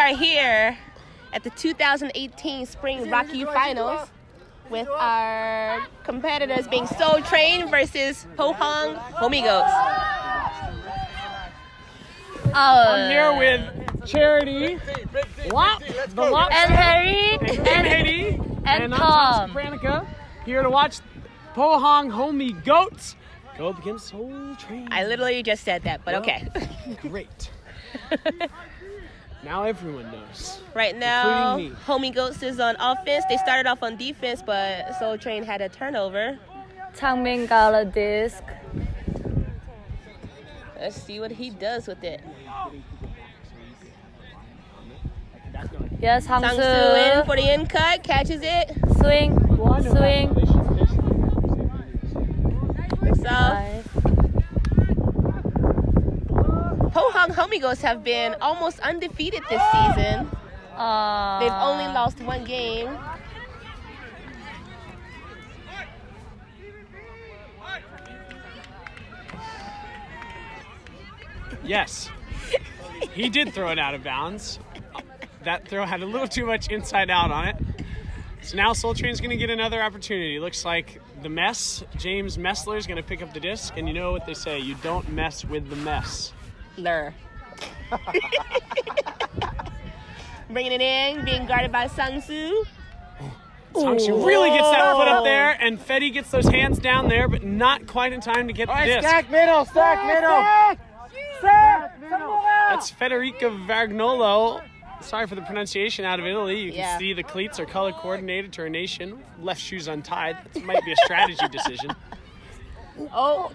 are here at the 2018 Spring ROK-U Finals with our competitors being Seoul Train versus Pohang Homigo츠. I'm here with Charity, and Harry, and Tom. Pranica, here to watch Pohang Homigo츠 go up against Seoul Train. I literally just said that, but okay. Great. Now everyone knows. Right now, including me. Homigo츠 is on offense. They started off on defense, but Seoul Train had a turnover. Changmin got a disc. Let's see what he does with it. Yes, Sang-soo in Hangsu. for the in cut, catches it. Swing. So, Nice. Pohang Homigo츠 have been almost undefeated this season. They've only lost one game. Yes. He did throw it out of bounds. That throw had a little too much inside out on it. So now Seoul Train's going to get another opportunity. Looks like the mess, James Messler, is going to pick up the disc. And you know what they say, you don't mess with the mess. Lur. Bringing it in, being guarded by Sang-soo. Sang-soo really gets that foot up there, and Fetty gets those hands down there, but not quite in time to get the disc. Stack middle. That's Federica Vargnolo. Sorry for the pronunciation out of Italy. You can see the cleats are color coordinated to her nation. Left shoes untied. That might be a strategy decision. Oh,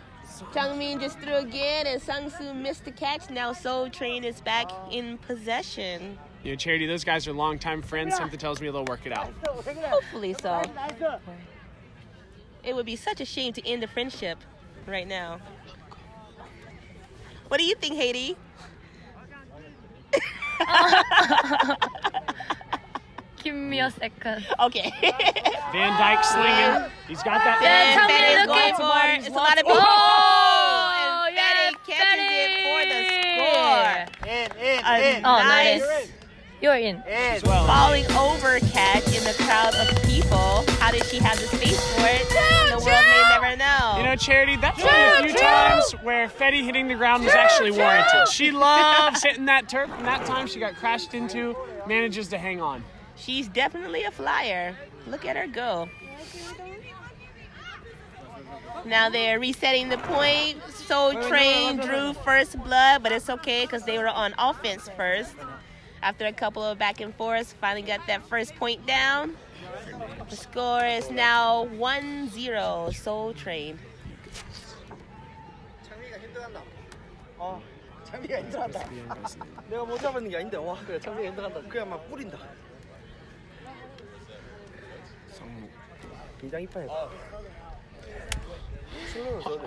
Changmin just threw again, and Sang-soo missed the catch. Now Seoul Train is back in possession. You know, Charity, those guys are longtime friends. Something tells me they'll work it out. Hopefully so. It would be such a shame to end the friendship right now. What do you think, Haiti? Give me a second. Okay. Van Dyke slinging. He's got that. And Changmin Fetty is looking going for it. It's a lot of people. Oh, And Fetty catches it for the score. In. Oh, Nice. nice. You're in. Well, Falling over catch in the crowd of people. How did she have the space for it? The world may never know. you know, Charity, that's one of the few times where Fetty hitting the ground was actually warranted. She loves hitting that turf, and that time she got crashed into, manages to hang on. She's definitely a flyer. Look at her go. Now they're resetting the point. Seoul Train drew first blood, but it's okay because they were on offense first. After a couple of back and forths, finally got that first point down. The score is now 1-0, Seoul Train. 창민이가 힘들한다. 내가 못 잡았는 게 아닌데 와 그래 창민이가 힘들한다. 그냥 막 뿌린다. 굉장히 이뻐요.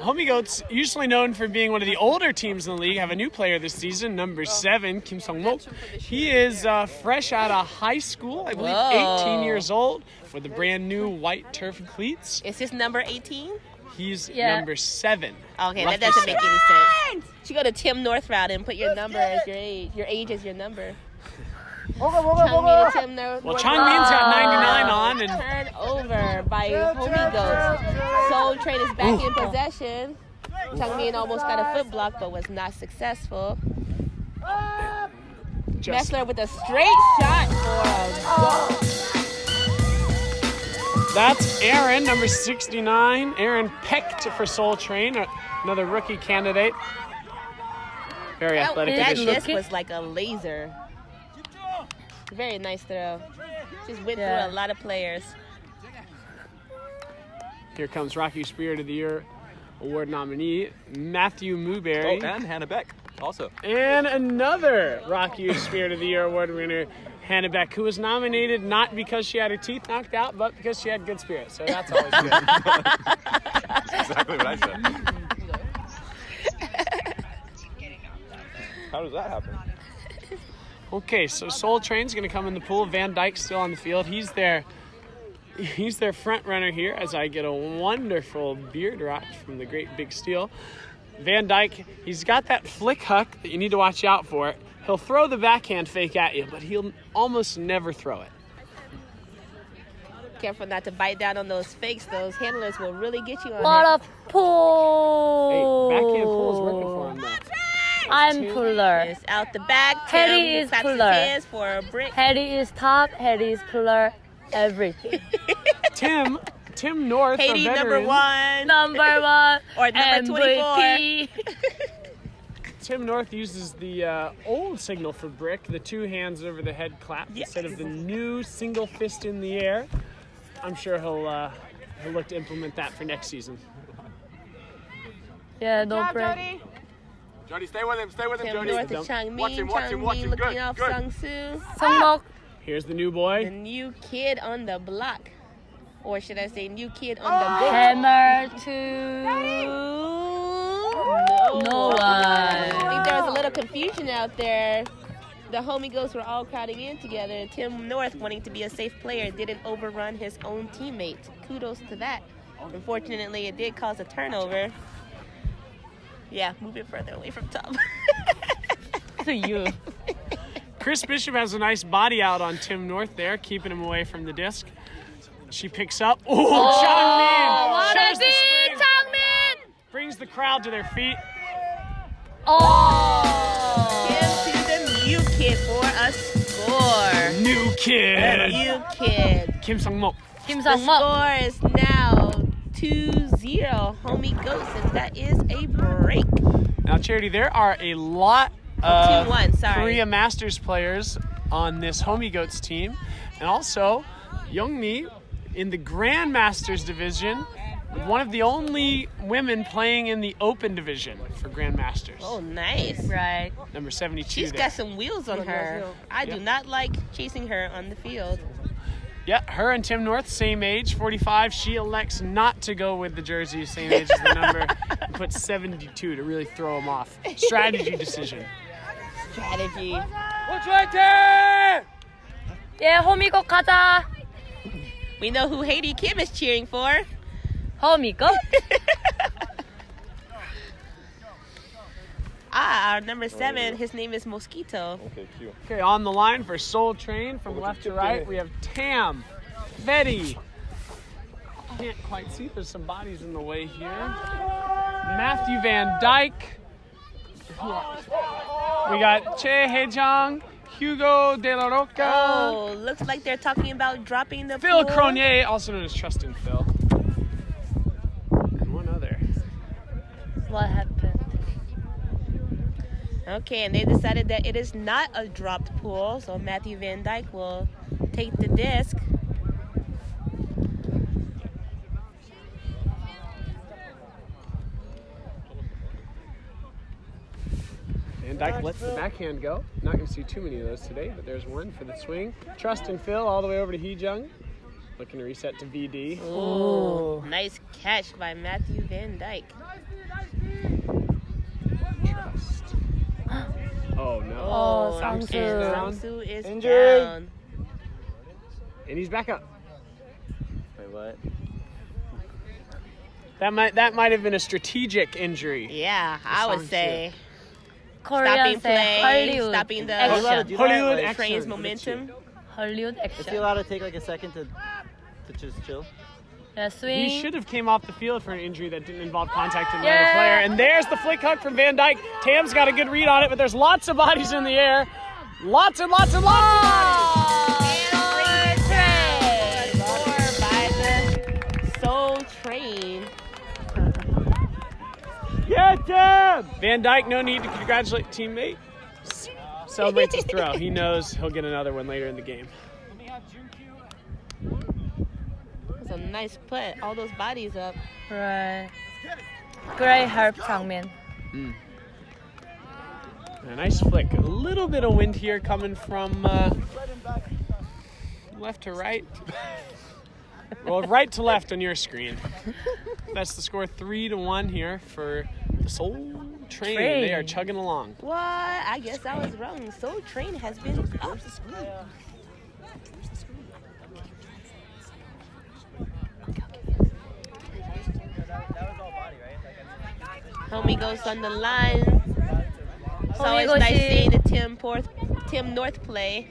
Homigo츠, usually known for being one of the older teams in the league, have a new player this season, number 7, Kim Sung-mo. He is fresh out of high school, I believe, 18 years old, with the brand new white turf cleats. Is this number 18? He's Yeah. number 7. Okay, Roughly that doesn't make seven. any sense. You go to Tim North route and put your number as your age. Your age is your number. Changmin and Tim North. Well, Changmin's got 99 on, and Turned over by Homigo츠. Seoul Train is back in possession. Changmin almost got a foot block, but was not successful. just Messler with a straight shot for a goal. that's Aaron, number 69. Aaron Pecht for Seoul Train, another rookie candidate. Very athletic That addition. disc was like a laser. Very nice throw. Just went Yeah. through a lot of players. Here comes ROK-U Spirit of the Year award nominee, Matthew Muberry. Oh, and Hannah Beck also. And another ROK-U Spirit of the Year award winner, Hannah Beck, who was nominated not because she had her teeth knocked out, but because she had good spirit. So that's always good. That's exactly what I said. How does that happen? Okay, so Seoul Train's going to come in the pool. Van Dyke's still on the field. He's their front runner here as I get a wonderful beard rock from the Great Big Steel. Van Dyke, he's got that flick huck that you need to watch out for. He'll throw the backhand fake at you, but he'll almost never throw it. Careful not to bite down on those fakes. Those handlers will really get you on What it. a pull. Hey, backhand pull is working for him though. I'm puller. It's out the back. Harry Tim is claps his puller. hands for a brick. Harry is top, Harry is puller, everything. Tim North, Haiti a number veteran. 1. Number 1. Or number 24. MVP. Tim North uses the old signal for brick, the 2 hands over the head clap, Yes. instead of the new single fist in the air. I'm sure he'll look to implement that for next season. Yeah, no break. Jody, stay with him, Tim Jody. North is Changmin. Watch him, watch him, watch Changmin him. looking Good, off good. Sung-soo. 성목. Here's the new The boy. new kid on the block. Or should I say new kid on the book? Hammer to no one. I think there was a little confusion out there. The Homigots were all crowding in together, and Tim North, wanting to be a safe player, didn't overrun his own teammate. Kudos to that. Unfortunately, it did cause a turnover. Yeah, move it further away from top. To you. Chris Bishop has a nice body out on Tim North there, keeping him away from the disc. She picks up. Oh, Changmin! What a Shows the D, spring. Changmin! Brings the crowd to their feet. Oh! Give to the new kid for a score. New kid. New kid. Kim Sung-mok. Kim The Sang-mok. score is now 2-0 Homigots, and that is a break. Now, Charity, there are a lot of 2-1, sorry. Korea Masters players on this Homigots team, and also Youngmi in the Grand Masters division, one of the only women playing in the Open division for Grand Masters. Oh, nice. Right. Number 72 She's there. got some wheels on her. I do not like chasing her on the field. Yeah, her and Tim North, same age, 45. She elects not to go with the jersey, same age as the number, and puts 72 to really throw him off. Strategy decision. Strategy. 예, 호미고 가자. We know who Haiti Kim is cheering for. 호미고. Our number 7, his name is Mosquito. Okay, cute. Okay, on the line for Seoul Train from left to right, we have Tam, Betty. Can't quite see, there's some bodies in the way here. Matthew Van Dyke. We got Che Hae-jung, Hugo De La Roca, Oh, looks like they're talking about dropping the Phil pool. Cronier, also known as Trusting Phil. And one other. What happened? Okay, and they decided that it is not a dropped pool, so Matthew Van Dyke will take the disc. Van Dyke lets the backhand go. Not going to see too many of those today, but there's one for the swing. Trusting Phil all the way over to Hee-jung. Looking to reset to VD. Oh, nice catch by Matthew Van Dyke. Oh no. Oh, Sang-soo's Sang-soo. down. Sang-soo is Injury. down. And he's back up. Wait, what? That might have been a strategic injury. Yeah, I would Sang-soo. say. Korean Stopping say play, Hollywood stopping the action. Hollywood train's action. momentum. Hollywood Is he action. allowed to take like a second to just chill? Yeah, swing. He should have came off the field for an injury that didn't involve contact with Yeah. another player. And there's the flick hook from Van Dyke. Tam's got a good read on it, but there's lots of bodies in the air. Lots and lots and lots of bodies. And train. Score by the Seoul Train. Yeah, Tam! Van Dyke, no need to congratulate teammate. Celebrates his throw. He knows he'll get another one later in the game. That's a nice put. All those bodies up. Right. Great help, Changmin. A nice flick. A little bit of wind here coming from left to right. Well, right to left on your screen. That's the score, 3-1 here for the Seoul Train. They are chugging along. What? I guess I was wrong. Seoul Train has been up. Homey goes on the line. It's always nice seeing the Tim North play.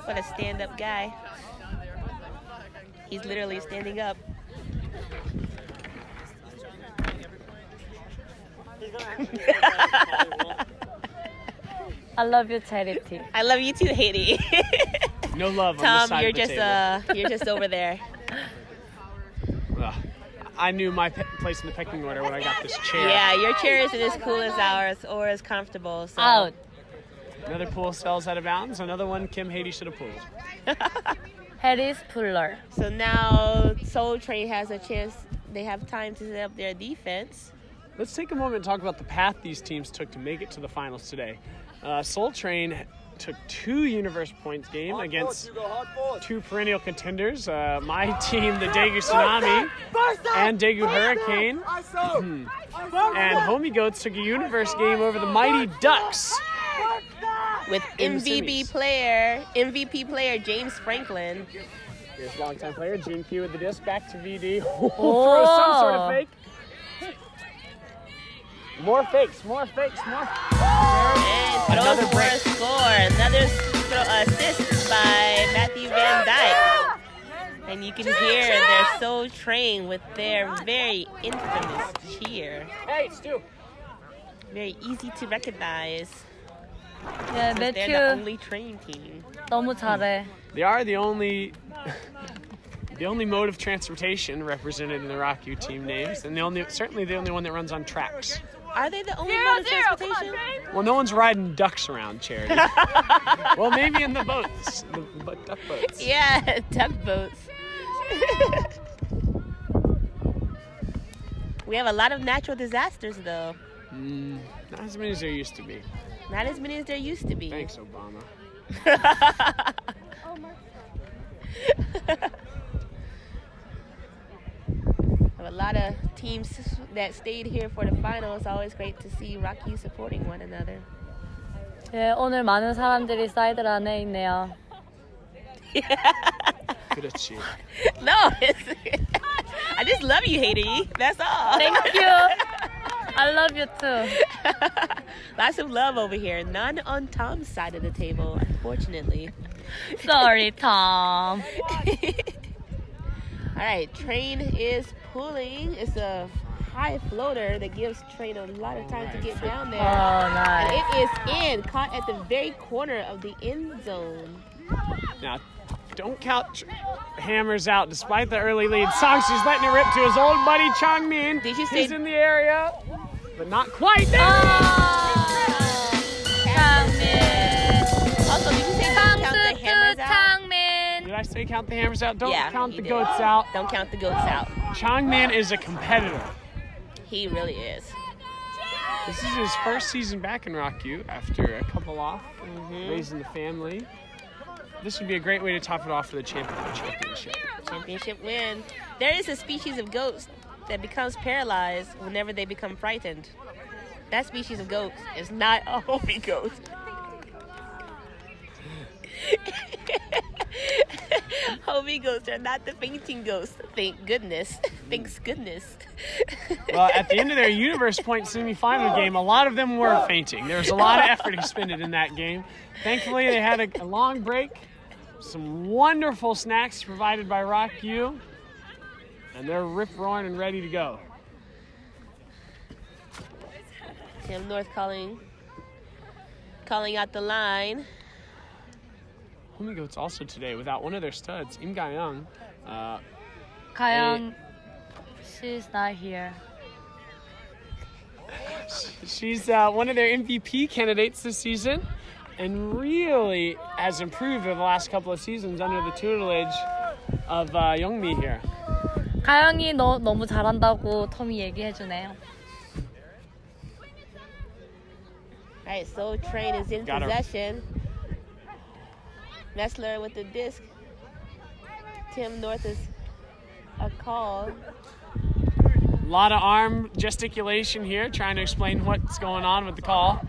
What a stand-up guy. He's literally standing up. I love you, Charity. I love you too, Haiti. No love on this Tom, side you're of the just table. you're just over there. Ugh. I knew my place in the pecking order when I got this chair. Yeah, your chair isn't as cool as ours or as comfortable. So. Out. Another pool sells out of bounds. Another one Kim Haiti should have pulled. Harris Puller. So now Soul Train has a chance. They have time to set up their defense. Let's take a moment and talk about the path these teams took to make it to the finals today. Soul Train took 2 Universe Points game against 2 perennial contenders. My team, the Daegu Tsunami and Daegu Hurricane. And Homigo츠 took a Universe game over the Mighty Ducks. With In the MVP player James Franklin. Here's longtime player Gene Q with the disc back to VD. Throw some sort of fake. More fakes. And throws for a score. Another assist by Matthew Van Dyke. And you can hear their Soul Train with their very infamous cheer. Hey, Stu. Very easy to recognize. 네, They're the 매튜 only train team. 너무 잘해. They are the only mode of transportation represented in the ROK-U team names, and certainly the only one that runs on tracks. Are they the only mode of transportation? Well, no one's riding ducks around, Charity. Well, maybe in the boats, the duck boats. Yeah, tugboats. We have a lot of natural disasters, though. Not as many as there used to be. Not as many as there used to be. Thanks, Obama. Have a lot of teams that stayed here for the final. It's always great to see ROK-U supporting one another. 예, 오늘 많은 사람들이 사이드 안에 있네요. 그렇지. No, I just love you, Haiti. That's all. Thank you. I love you too. Lots of love over here. None on Tom's side of the table, unfortunately. Sorry, Tom. All right, Train is pulling. It's a high floater that gives Train a lot of time to get down there. Oh, nice. And it is in, caught at the very corner of the end zone. Now, don't count Hammers out despite the early lead. Song's just letting it rip to his old buddy Changmin. Did you say- He's in the area, but not quite there. Changmin. Also, did you say don't count the hammers out? Changmin. Did I say count the Hammers out? Don't Yeah, count you the did. goats out. Don't count the goats out. Changmin is a competitor. He really is. This is his first season back in ROK-U after a couple off, raising the family. This would be a great way to top it off for the championship. Championship win. There is a species of goats that becomes paralyzed whenever they become frightened. That species of goat is not a Homey goat. Homey goats are not the fainting ghosts. Thank goodness. Thanks goodness. Well, at the end of their Universe Point semifinal game, a lot of them were fainting. There was a lot of effort expended in that game. Thankfully, they had a long break. Some wonderful snacks provided by ROK-U. And they're rip-roaring and ready to go. Tim North calling out the line. Homigo츠 also today without one of their studs, Im Ga-young. Ga-young, she's not here. She's one of their MVP candidates this season and really has improved over the last couple of seasons under the tutelage of Youngmi here. 가영이 너무 잘한다고 톰이 얘기해주네요. All right, Soul Train is in Got her. possession. Messler with the disc. Tim North is a call. A lot of arm gesticulation here, trying to explain what's going on with the call.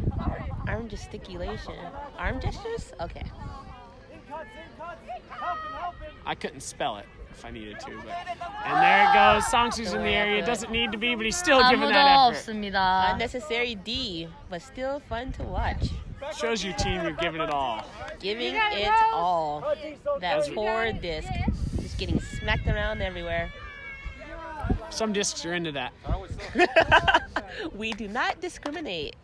Arm gesticulation. Arm gestures? Okay. I couldn't spell it. if I needed to. And there it goes. Songsu's in the area. Doesn't need to be, but he's still giving that 아무도 effort. 없습니다. Unnecessary D, but still fun to watch. Shows your team you're giving it all. Giving it all. That poor disc. Just getting smacked around everywhere. Some discs are into that. We do not discriminate.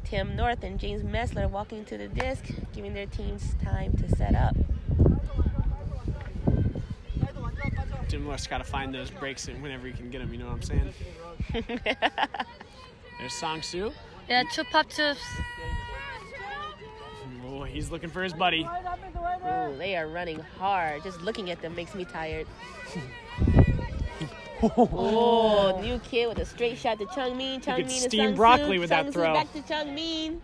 Tim North and James Messler walking to the disc, giving their teams time to set up. Tim North's got to find those breaks in whenever he can get them, you know what I'm saying? There's Songsu. Yeah, chupa chups. Oh, he's looking for his buddy. Ooh, they are running hard. Just looking at them makes me tired. Oh, new kid with a straight shot to Chungmin. Chungmin to steam Sungsu. broccoli with that Sungsu throw. back to Chungmin.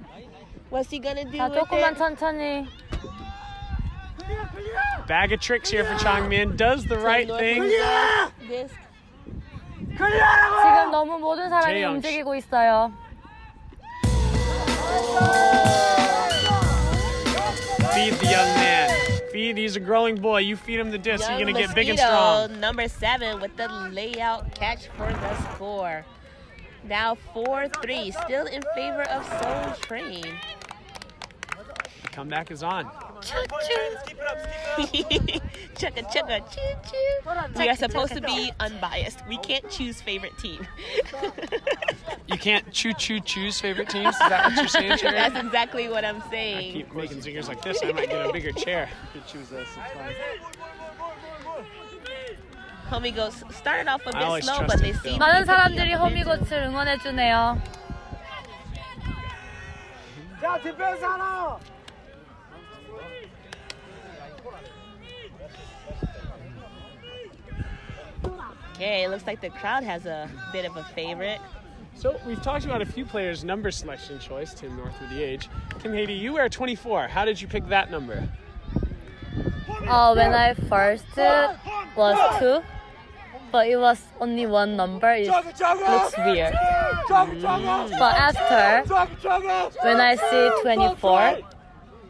What's he gonna do 자, with 조금만 it? 천천히. Bag of tricks here for Changmin. Does the right thing. Disc. 지금 너무 모든 사람이 재영. 움직이고 있어요. Feed the young man. Feed, he's a growing boy. You feed him the disc, Young you're going to get big and Mosquito, strong. number 7 with the layout catch for the score. Now 4-3, still in favor of Seoul Train. Comeback is on. Chugga chugga choo choo. We are supposed to be unbiased. We can't choose favorite team. You can't choose favorite teams? Is that what you're saying, Cherry? That's exactly what I'm I saying. keep making zingers like this. I might get a bigger chair. You choose us. It's fine. Homey started off a I bit always slow, trust but they it, Phil. seem 많은 사람들이 호미고츠를 응원해주네요. 자, 디펜스 하나. Okay, it looks like the crowd has a bit of a favorite. So we've talked about a few players' number selection choice, Tim North with the age. Kim Haiti, you wear 24. How did you pick that number? When I first was 2, but it was only one number. It looks weird. But after, when I see 24,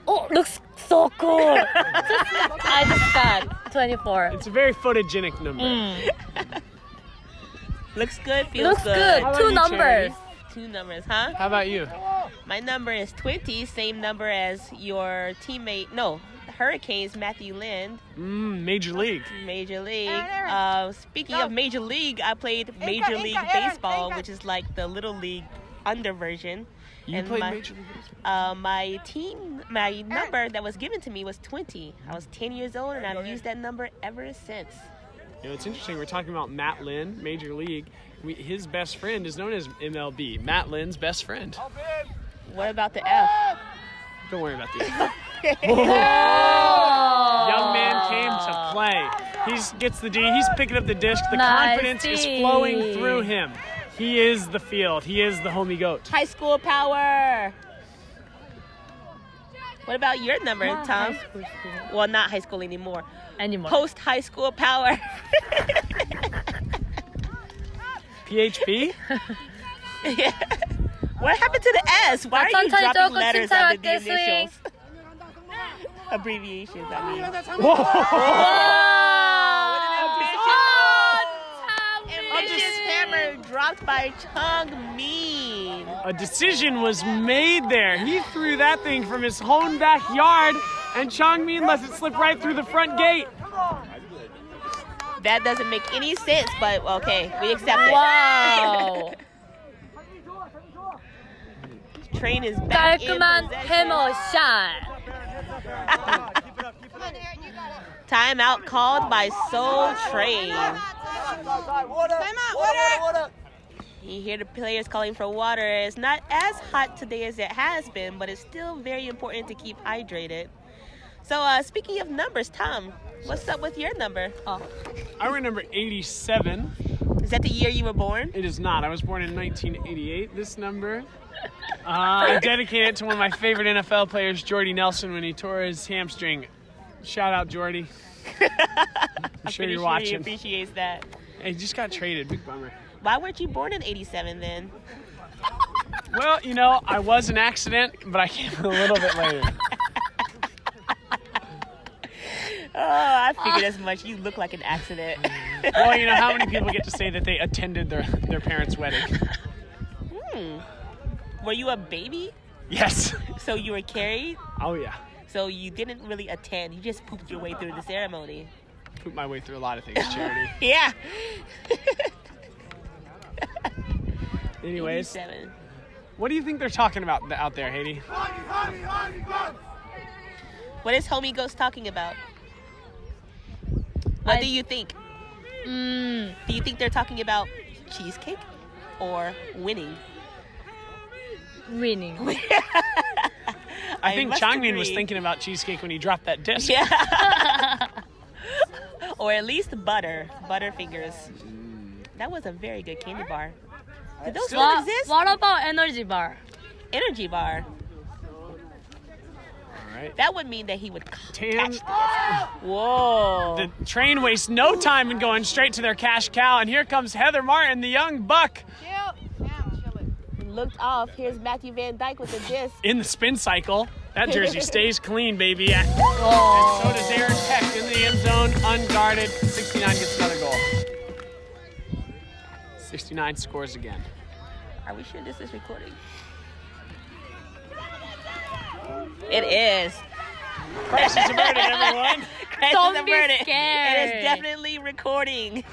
oh, looks so cool. I just got 24. It's a very photogenic number. Looks good, feels Looks good. How about 2 you, numbers. Charity? 2 numbers, huh? How about you? My number is 20, same number as your teammate. No, Hurricanes, Matthew Lind, Major League. Major League. Speaking of Major League, I played Major League Baseball, which is like the Little League under version. You And played my- Major League Baseball? My number that was given to me was 20. I was 10 years old, and I've used that number ever since. You know, it's interesting. We're talking about Matt Lynn, Major League. His best friend is known as MLB. Matt Lynn's best friend. What about the F? Don't worry about the Young man came to play. He gets the D. He's picking up the disc. The Nice confidence is D. flowing through him. He is the field. He is the homie goat. High school power. What about your number, Not Tom? high school student. Well, not high school anymore. Anymore. Post high school power. PHP? Yeah. What happened to the S? Why are you 천천히 dropping 조금 letters under the 침착하게 swing. initials? Abbreviations, I mean. Ambitious hammer dropped by Chungmin. A decision was made there. He threw that thing from his own backyard, and Changmin lets it slip right through the front gate. That doesn't make any sense, but okay, we accept it. Wow. Train is back in 깔끔한 possession. 해머 샷. Timeout called by Seoul Train. You hear the players calling for water. It's not as hot today as it has been, but it's still very important to keep hydrated. So speaking of numbers, Tom, what's up with your number? Oh. I wear number 87. Is that the year you were born? It is not. I was born in 1988. This number, I dedicate it to one of my favorite NFL players, Jordy Nelson, when he tore his hamstring. Shout out, Jordy. I'm sure you're watching. He appreciates that. Hey, he just got traded. Big bummer. Why weren't you born in 87 then? Well, you know, I was an accident, but I came a little bit later. I figured as much. You look like an accident. Well, you know how many people get to say that they attended their parents' wedding? Were you a baby? Yes. So you were carried? Oh yeah. So you didn't really attend. You just pooped your way through the ceremony. Pooped my way through a lot of things, Charity. Yeah. Anyways, 87. what do you think they're talking about out there, Haiti? What is Homigo츠 talking about? What do you think? Do you think they're talking about cheesecake or winning? Winning. I think must Changmin was agree. thinking about cheesecake when he dropped that disc. Yeah. Or at least butter fingers. That was a very good candy bar. Did those still exist? What about energy bar? Energy bar. All right. That would mean that he would Tam, catch this. Whoa. the train wastes no time in going straight to their cash cow, and here comes Heather Martin, the young buck, Looked off. Here's Matthew Van Dyke with the disc. in the spin cycle. That jersey stays clean, baby. And Oh. so does Aaron Peck in the end zone, unguarded. 69 gets another goal. 69 scores again. Are we sure this is recording? It is. Price is averted, everyone. Crash Don't is be averted. scared. It is definitely recording.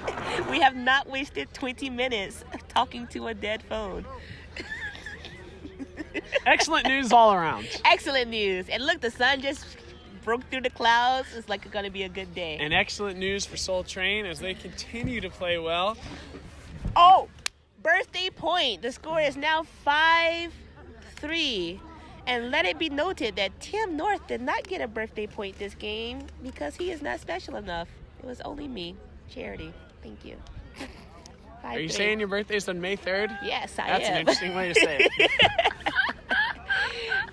We have not wasted 20 minutes talking to a dead phone. Excellent news all around. Excellent news. And look, the sun just broke through the clouds. It's like it's going to be a good day. And excellent news for Seoul Train as they continue to play well. Oh, birthday point. The score is now 5-3. And let it be noted that Tim North did not get a birthday point this game because he is not special enough. It was only me. Charity. Thank you. Are you saying your birthday's on May 3rd? Yes, I That's am. an interesting way to say it.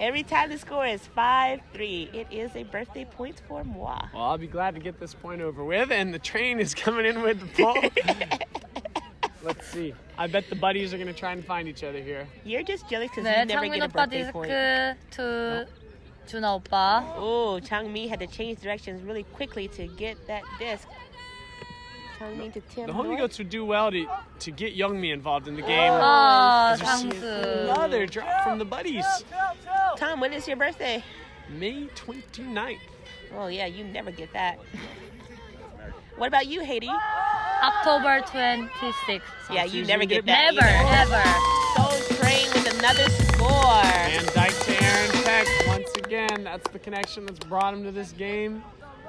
Every time the score is 5-3, it is a birthday point for moi. Well, I'll be glad to get this point over with, and the train is coming in with the pole. Let's see. I bet the buddies are going to try and find each other here. You're just jealous because 네, you never 창민 get a 오빠 birthday point. 디스크 to 준아 오빠. Oh, Changmin had to change directions really quickly to get that disc. Changmin to Tim The North. Homigo츠 would do well to get Youngmi involved in the game. 아, Just see 장수. another drop from the buddies. Tom, when is your birthday? May 29th. Oh, yeah, you never get that. What about you, Haiti? October 26th. Yeah, you never Tuesday, get that. Never, either. ever. Soul Train with another score. Van Dyke to Aaron Peck. Once again, that's the connection that's brought him to this game.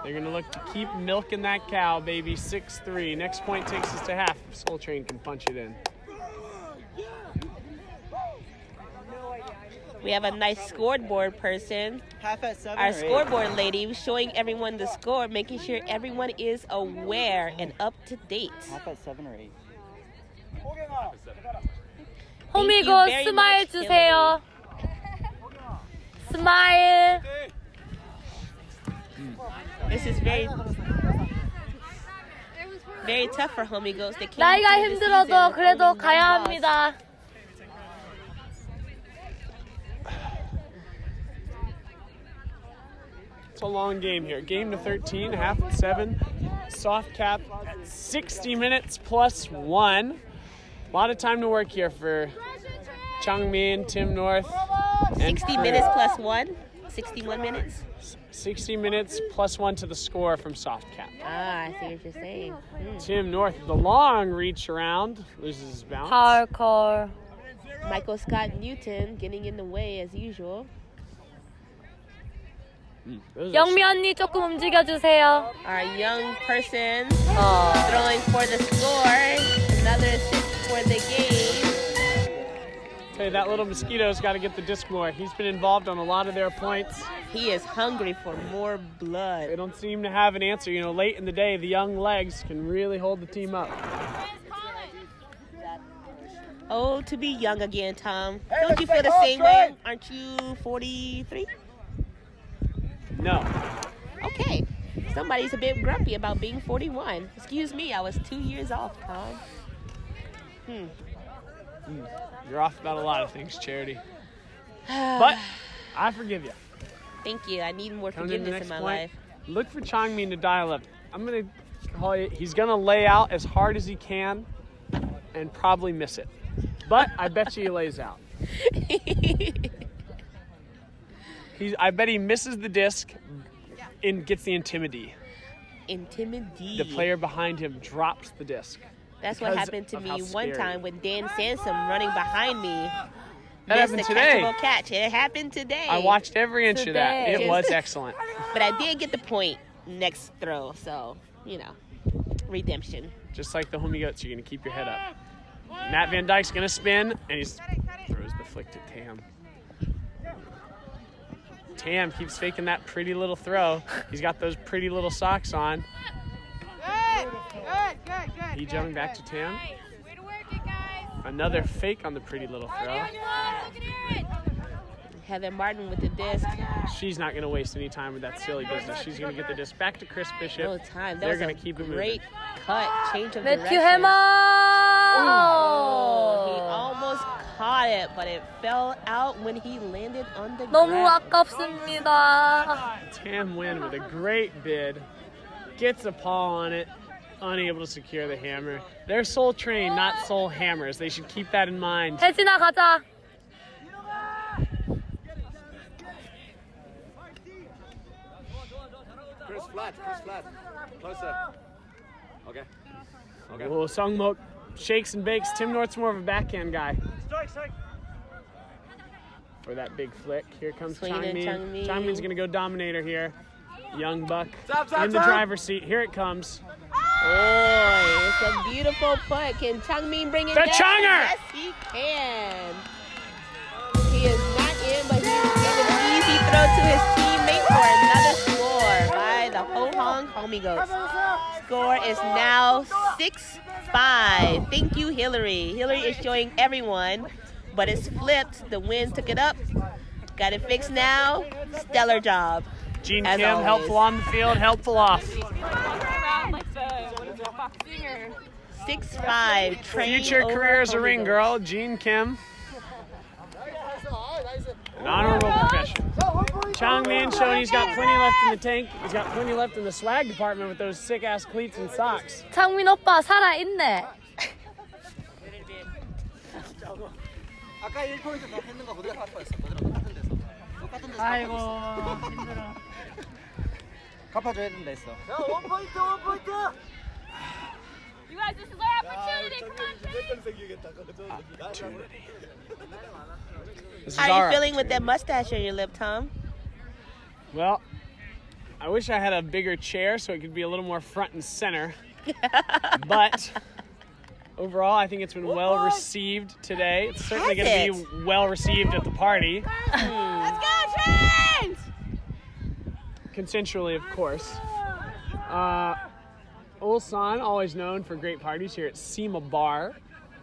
They're going to look to keep milking that cow, baby. 6-3. Next point takes us to half. Soul Train can punch it in. We have a nice scoreboard person. Half at 7 Our or 8? scoreboard lady showing everyone the score, making sure everyone is aware and up to date. Half at 7 or 8? 호미고 very 스마일 much, 주세요. 스마일. This is very tough for Homigo츠. They came 나이가 into the 힘들어도 season with 그래도 only 가야 one loss. 합니다. It's a long game here. Game to 13, half at 7. Soft cap, 60 minutes plus 1. A lot of time to work here for Changmin, Tim North. And 60 for minutes plus 1? 61 minutes? 60 minutes plus 1 to the score from soft cap. Ah, I see what you're saying. Tim North, the long reach around, loses his balance. 파울 콜. Michael Scott Newton getting in the way as usual. Those are- 영미 언니 조금 움직여주세요. Our young person 어. throwing for the score. Another assist for the game. Okay, that little mosquito's got to get the disc more. He's been involved on a lot of their points. He is hungry for more They blood. don't seem to have an answer. You know, late in the day, the young legs can really hold the team up. Oh, to be young again, Tom. Don't you feel the same way? Aren't you 43? No. Okay. Somebody's a bit grumpy about being 41. Excuse me, I was 2 years off, Tom. You're off about a lot of things, Charity. But I forgive you. Thank you. I need more Coming into the forgiveness next in my point, life. look for Changmin to dial up. I'm going to call it, he's going to lay out as hard as he can and probably miss it. But I bet you he lays out. I bet he misses the disc and gets the intimidee. Intimidee. The player behind him drops the disc. That's what happened to me one time with Dan Sansom running behind me. That happened today. Catchable catch. It happened today. I watched every inch of that. It was excellent. But I did get the point next throw, so, redemption. Just like the Homigo츠, you're going to keep your head up. Matt Van Dyke's going to spin, and he throws the flick to Tam. Tam keeps faking that pretty little throw. He's got those pretty little socks on. He jumping back to Tam. Another fake on the pretty little throw. Heather Martin with the disc. She's not going to waste any time with that silly business. She's going to get the disc back to Chris Bishop. No time. They're going to keep it moving. Great cut. Change of 매튜 direction. 해머. He almost caught it, but it fell out when he landed on the 너무 ground. 아깝습니다. Tam Nguyen with a great bid. Gets a paw on it. Unable to secure the hammer. They're Seoul trained, not Seoul hammers. They should keep that in mind. 혜진아 가자. Chris flat. Closer. Okay. Oh, Sungmok shakes and bakes. Tim North's more of a backhand guy. Strike. For that big flick. Here comes Swinging in Changmin. Changmin. Changmin's going to go Dominator here. Young Buck Stop, in the stop. driver's seat. Here it comes. Oh, it's a beautiful putt. Can Changmin bring it The down? Changer! Yes, he can. He is not in, but he's giving an easy throw to his teammate for another score by the Pohang Homigo츠. Score is now 6-5. Thank you, Hillary. Hillary is showing everyone, but it's flipped. The wind took it up. Got it fixed now. Stellar job. Gene As Kim, always. helpful on the field, helpful off. 6-5. Train Future over career as a ring Homigo츠. girl, Gene Kim. An honorable profession. Changmin showing he's got plenty left in the tank. He's got plenty left in the swag department with those sick-ass cleats and socks. 창민 오빠 살아있네. 아까 1포인트 더 했는 거 그대로 할 뻔했어. 그대로 똑같은 데서. 아이고 힘들어. 갚아줘야 된다 했어. 야, 원포인트. You guys, this is our opportunity. Come on, This is How are our you feeling with that mustache on your lip, Tom? Well, I wish I had a bigger chair so it could be a little more front and center. But overall, I think it's been well received today. It's certainly Has going to be well received at the party. Let's go, Trains! Consensually, of course. Ulsan, always known for great parties here at Sima Bar.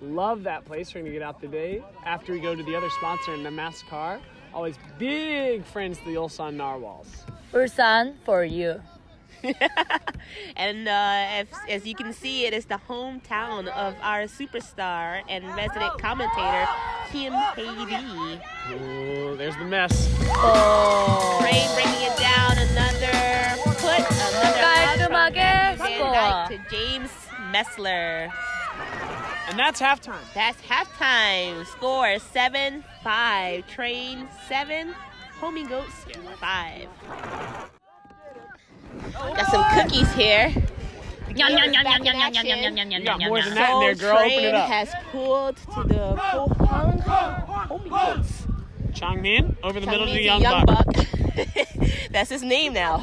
Love that place. We're going to get out today after we go to the other sponsor in Namaskar. Always big friends to the Ulsan Narwhals. 울산 for you. And as you can see, it is the hometown of our superstar and resident commentator, Kim Hae-ri. Ooh, there's the mess. 오. Train bringing it down, another put, another out from 깔끔하게 Van score. Dyke to James Messler. And that's halftime. That's halftime. Score 7-5. Train 7. Homigo츠 5. Got some cookies here. Yum, yum, yum, Back yum, in yum, yum, yum, action. yum, yum, yum, You got yum, more yum, than yum. that in there, girl. Open Train it up. has pulled to the Pohang Homigo츠. Changmin over the middle to the Changmin's Young a Buck. That's his name now.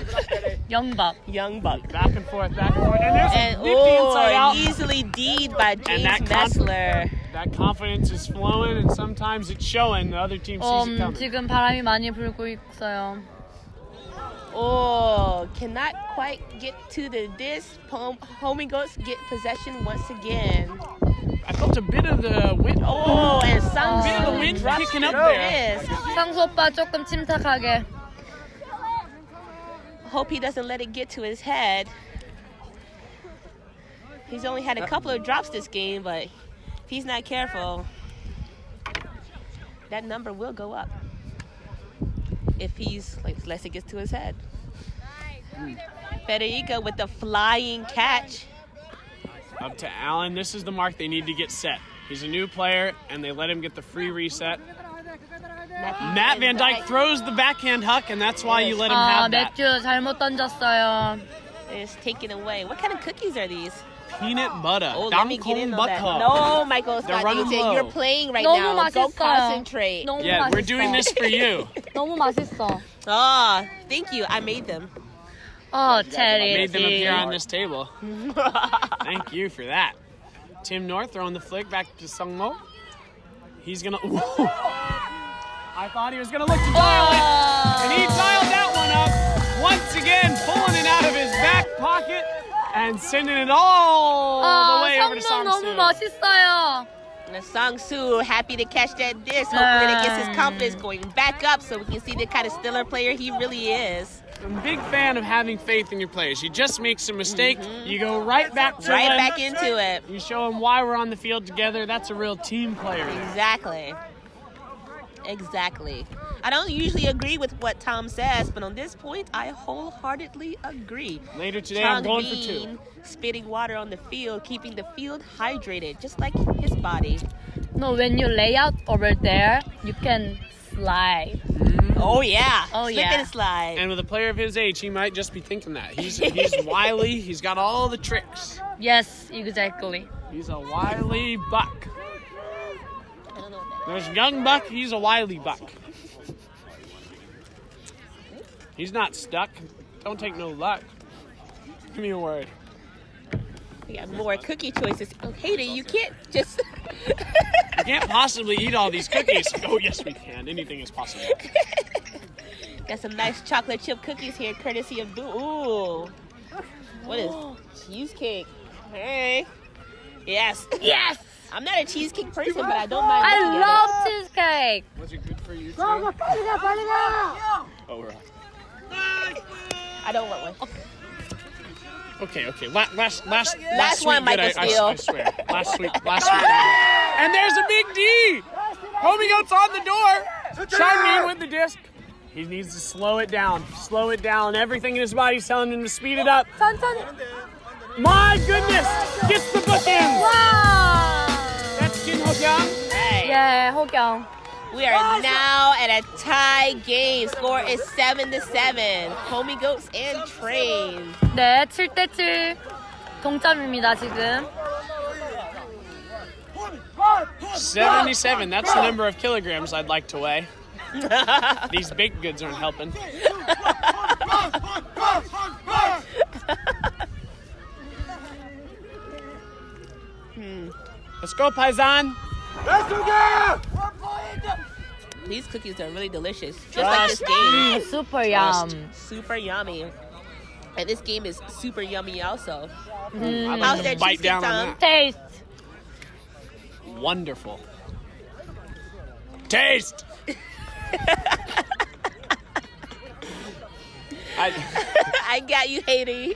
영박. Young Buck. Back and forth, back and forth. And there's And a nifty inside out. easily D'd by James that Messler. That confidence is flowing and sometimes it's showing. The other team sees it coming. 지금 바람이 많이 불고 있어요. Oh, cannot quite get to the disc. Homigo츠 get possession once again. I felt a bit of the wind. Oh, and Sung bit of the wind drops kicking the up there. disc. 상수 오빠 조금 침착하게. Hope he doesn't let it get to his head. He's only had a couple of drops this game, but if he's not careful, that number will go up. If he's, unless it gets to his head. Federica with the flying catch. Up to Allen. This is the mark they need to get set. He's a new player, and they let him get the free reset. Matt Van Dyke throws the backhand huck, and that's why you let him have that. 매튜 잘못 던졌어요. It's taken away. What kind of cookies are these? Peanut butter. Oh, let me get in on that. Damkong No, Michael They're running Scott, low. you're playing right 너무 now. 맛있어요. Go concentrate. 너무 Yeah, 맛있어. we're doing this for you. 너무 맛있어. Oh, thank you. I made them. Oh, Made them appear on charity. this table. Thank you for that. Tim North throwing the flick back to Sungmo. He's gonna. Ooh. I thought he was gonna look to dial it, and he dialed that one up once again, pulling it out of his back pocket and sending it all the way over to 성공 너무 Song-soo. 멋있어요. And Song-soo happy to catch that disc. Hopefully that gets his confidence going back up so we can see the kind of stellar player he really is. I'm a big fan of having faith in your players. You just make some mistake, you go right back to Right them. back into it. You show them why we're on the field together. That's a real team player. Exactly. Exactly. I don't usually agree with what Tom says, but on this point, I wholeheartedly agree. Later today, I'm going for two. Bean spitting water on the field, keeping the field hydrated, just like his body. No, when you lay out over there, you can slide. Oh yeah. Oh, Slip yeah. and slide. And with a player of his age, he might just be thinking that. He's wily. He's got all the tricks. Yes, exactly. He's a wily buck. I don't know what that There's young buck. He's a wily buck. He's not stuck. Don't take no luck. Give me a word. is. We got more cookie choices. Oh, Hayden, you can't just. We can't possibly eat all these cookies. Oh, yes, we can. Anything is possible. Got some nice chocolate chip cookies here, courtesy of Ooh. What is cheesecake? Hey. Yes. Yes! I'm not a cheesecake person, but I don't mind. looking I at love cheesecake. Was it good for you, too? 빨리 가. Oh, we're off. it. I don't want one. Okay. Last Last week one, good, Michael I Steele. swear. Last week. And there's a big D. Homigots on the door. Changmin with the disc. He needs to slow it down. Slow it down. Everything in his body's telling him to speed it up. 천천히. My goodness! Gets the bookends. Wow! That's Kim Ho-kyung. Hey. Yeah, 호경. We are now at a tie game. Score is 7-7. Homigots and Train. 네, 7대7 동점입니다, 지금. 77. That's the number of kilograms I'd like to weigh. These baked goods aren't helping. Let's go, Paisan. These cookies are really delicious. Just like this game. Super yum. Super yummy. And this game is super yummy also. I'm How's gonna that bite cheesecake, down on Tom? Taste. that. Wonderful. Taste. I got you, Haiti.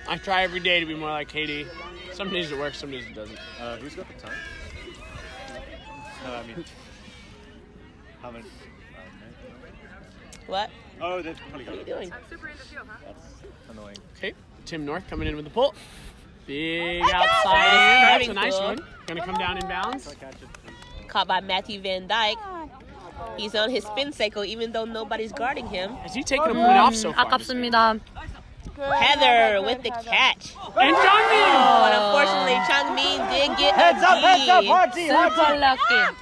I try every day to be more like Katie. Some days it works, some days it doesn't. Who's got the time? I mean, haven't. What? Oh, they've probably got What are you it. doing? That's annoying. Okay, Tim North coming in with the pull. Big got outside it. in. That's Driving a nice pull. one. Gonna come down in bounds. Catch it, please. Caught by Matthew Van Dyke. He's on his spin cycle even though nobody's guarding him. Has he taken a point off so far? 아깝습니다. Heather with the catch. And Jongmin! But unfortunately, Changmin did get Heads up, a Super lucky.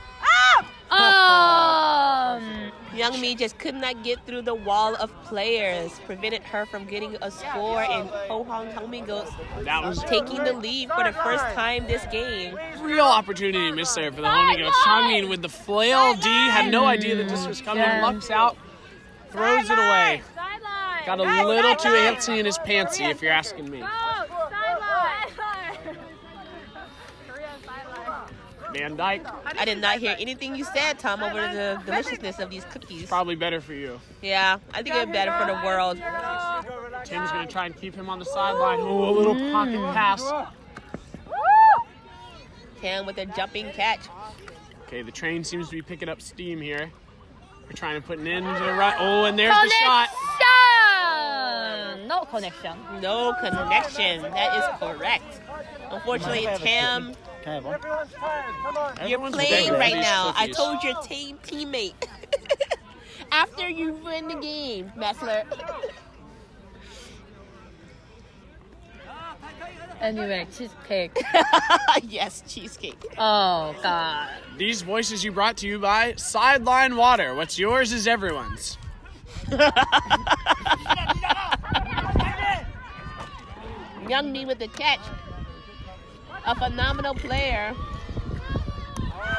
Youngmi just could not get through the wall of players, prevented her from getting a score, and Pohang Homigots That was taking the lead for the first time this game. real opportunity missed there for the Homigots. Changmin with the flail D, had no idea that this was coming. Yeah. Lucks out, throws it away. Got a little too antsy in his pantsy, if you're asking me. Van Dyke, I did not hear anything you said, Tom, over the deliciousness of these cookies. probably better for you. Yeah, I think it's better for the world. Tim's gonna try and keep him on the sideline. Oh, a little pocket pass. Tam with a jumping catch. Okay, the train seems to be picking up steam here. We're trying to put an end to the run. Oh, and there's the shot. Connection! connection. No connection. That is correct. Unfortunately, Tam, Can I have one? you're Everyone's playing begging for right these now. I cookies. told your teammate. After you win the game, Messler. Anyway, cheesecake. Yes, cheesecake. Oh God. These voices you brought to you by Sideline Water. What's yours is everyone's. Young me with the catch. A phenomenal player.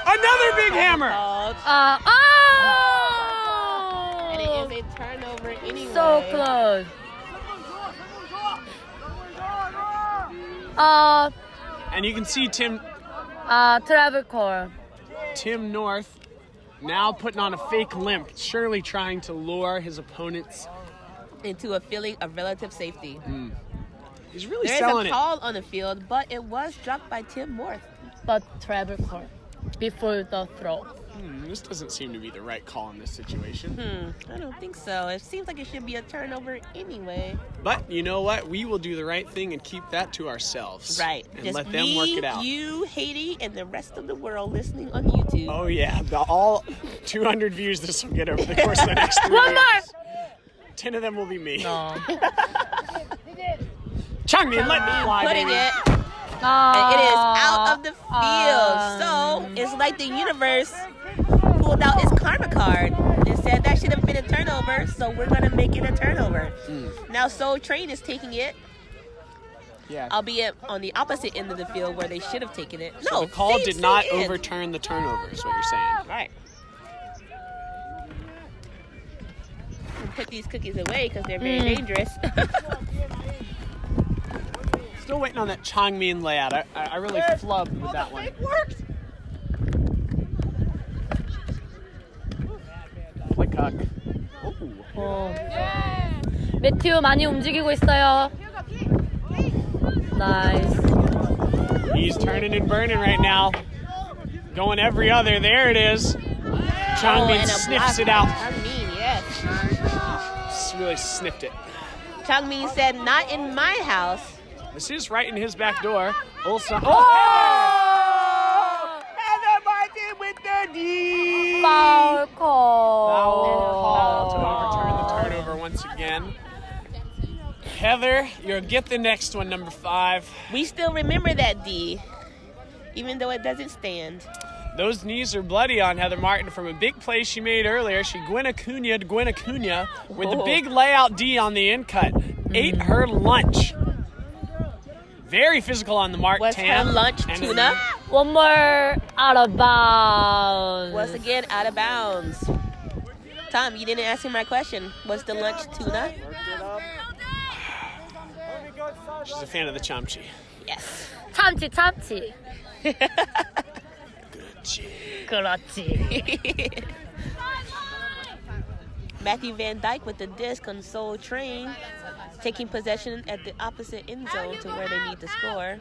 Another big hammer. Called, and it is a turnover anyway. So close. And you can see Tim Travel call. North now putting on a fake limp, surely trying to lure his opponents. Into a feeling of relative safety. He's really There is selling a it. call on the field, but it was dropped by Tim North. But travel call before the throw. This doesn't seem to be the right call in this situation. I don't think so. It seems like it should be a turnover anyway. But you know what? We will do the right thing and keep that to ourselves. Right. And Just let them me, work it out. you, Haiti, and the rest of the world listening on YouTube. Oh yeah, all 200 views this will get over the course of the next 3 One more. years. 10 of them will be me. No. Changmin, let me fly, Putting baby. it, and it is out of the field. So it's like the universe pulled out its karma card and said that should have been a turnover, so we're gonna make it a turnover. Now Seoul Train is taking it, Yeah. albeit on the opposite end of the field where they should have taken it. So No, the call same did not end. overturn the turnover, is what you're saying. Right. And put these cookies away because they're very dangerous. Still waiting on that Changmin layout. I really flubbed with that one. Flick huck. 어. 매튜 많이 움직이고 있어요. Nice. He's turning and burning right now. Going every other. There it is. Changmin and a sniffs block. it out. Changmin, yes. Really sniffed it. Changmin said, "Not in my house." This is right in his back door. Also, Heather Martin with the D. Foul call. Call to overturn the turnover once again. Heather, you'll get the next one, number 5. We still remember that D, even though it doesn't stand. Those knees are bloody on Heather Martin from a big play she made earlier. She Gwen Acuna with the big layout D on the in cut. Ate her lunch. Very physical on the mark, Was Tam. her lunch And tuna? One more out of bounds. Was again out of bounds. Tom, you didn't answer my question. Was the lunch tuna? She's a fan of the chamchi. Yes. 참치 참치. Gee. 그렇지. Matthew Van Dyke with the disc on Seoul Train, taking possession at the opposite end zone to where they need to score.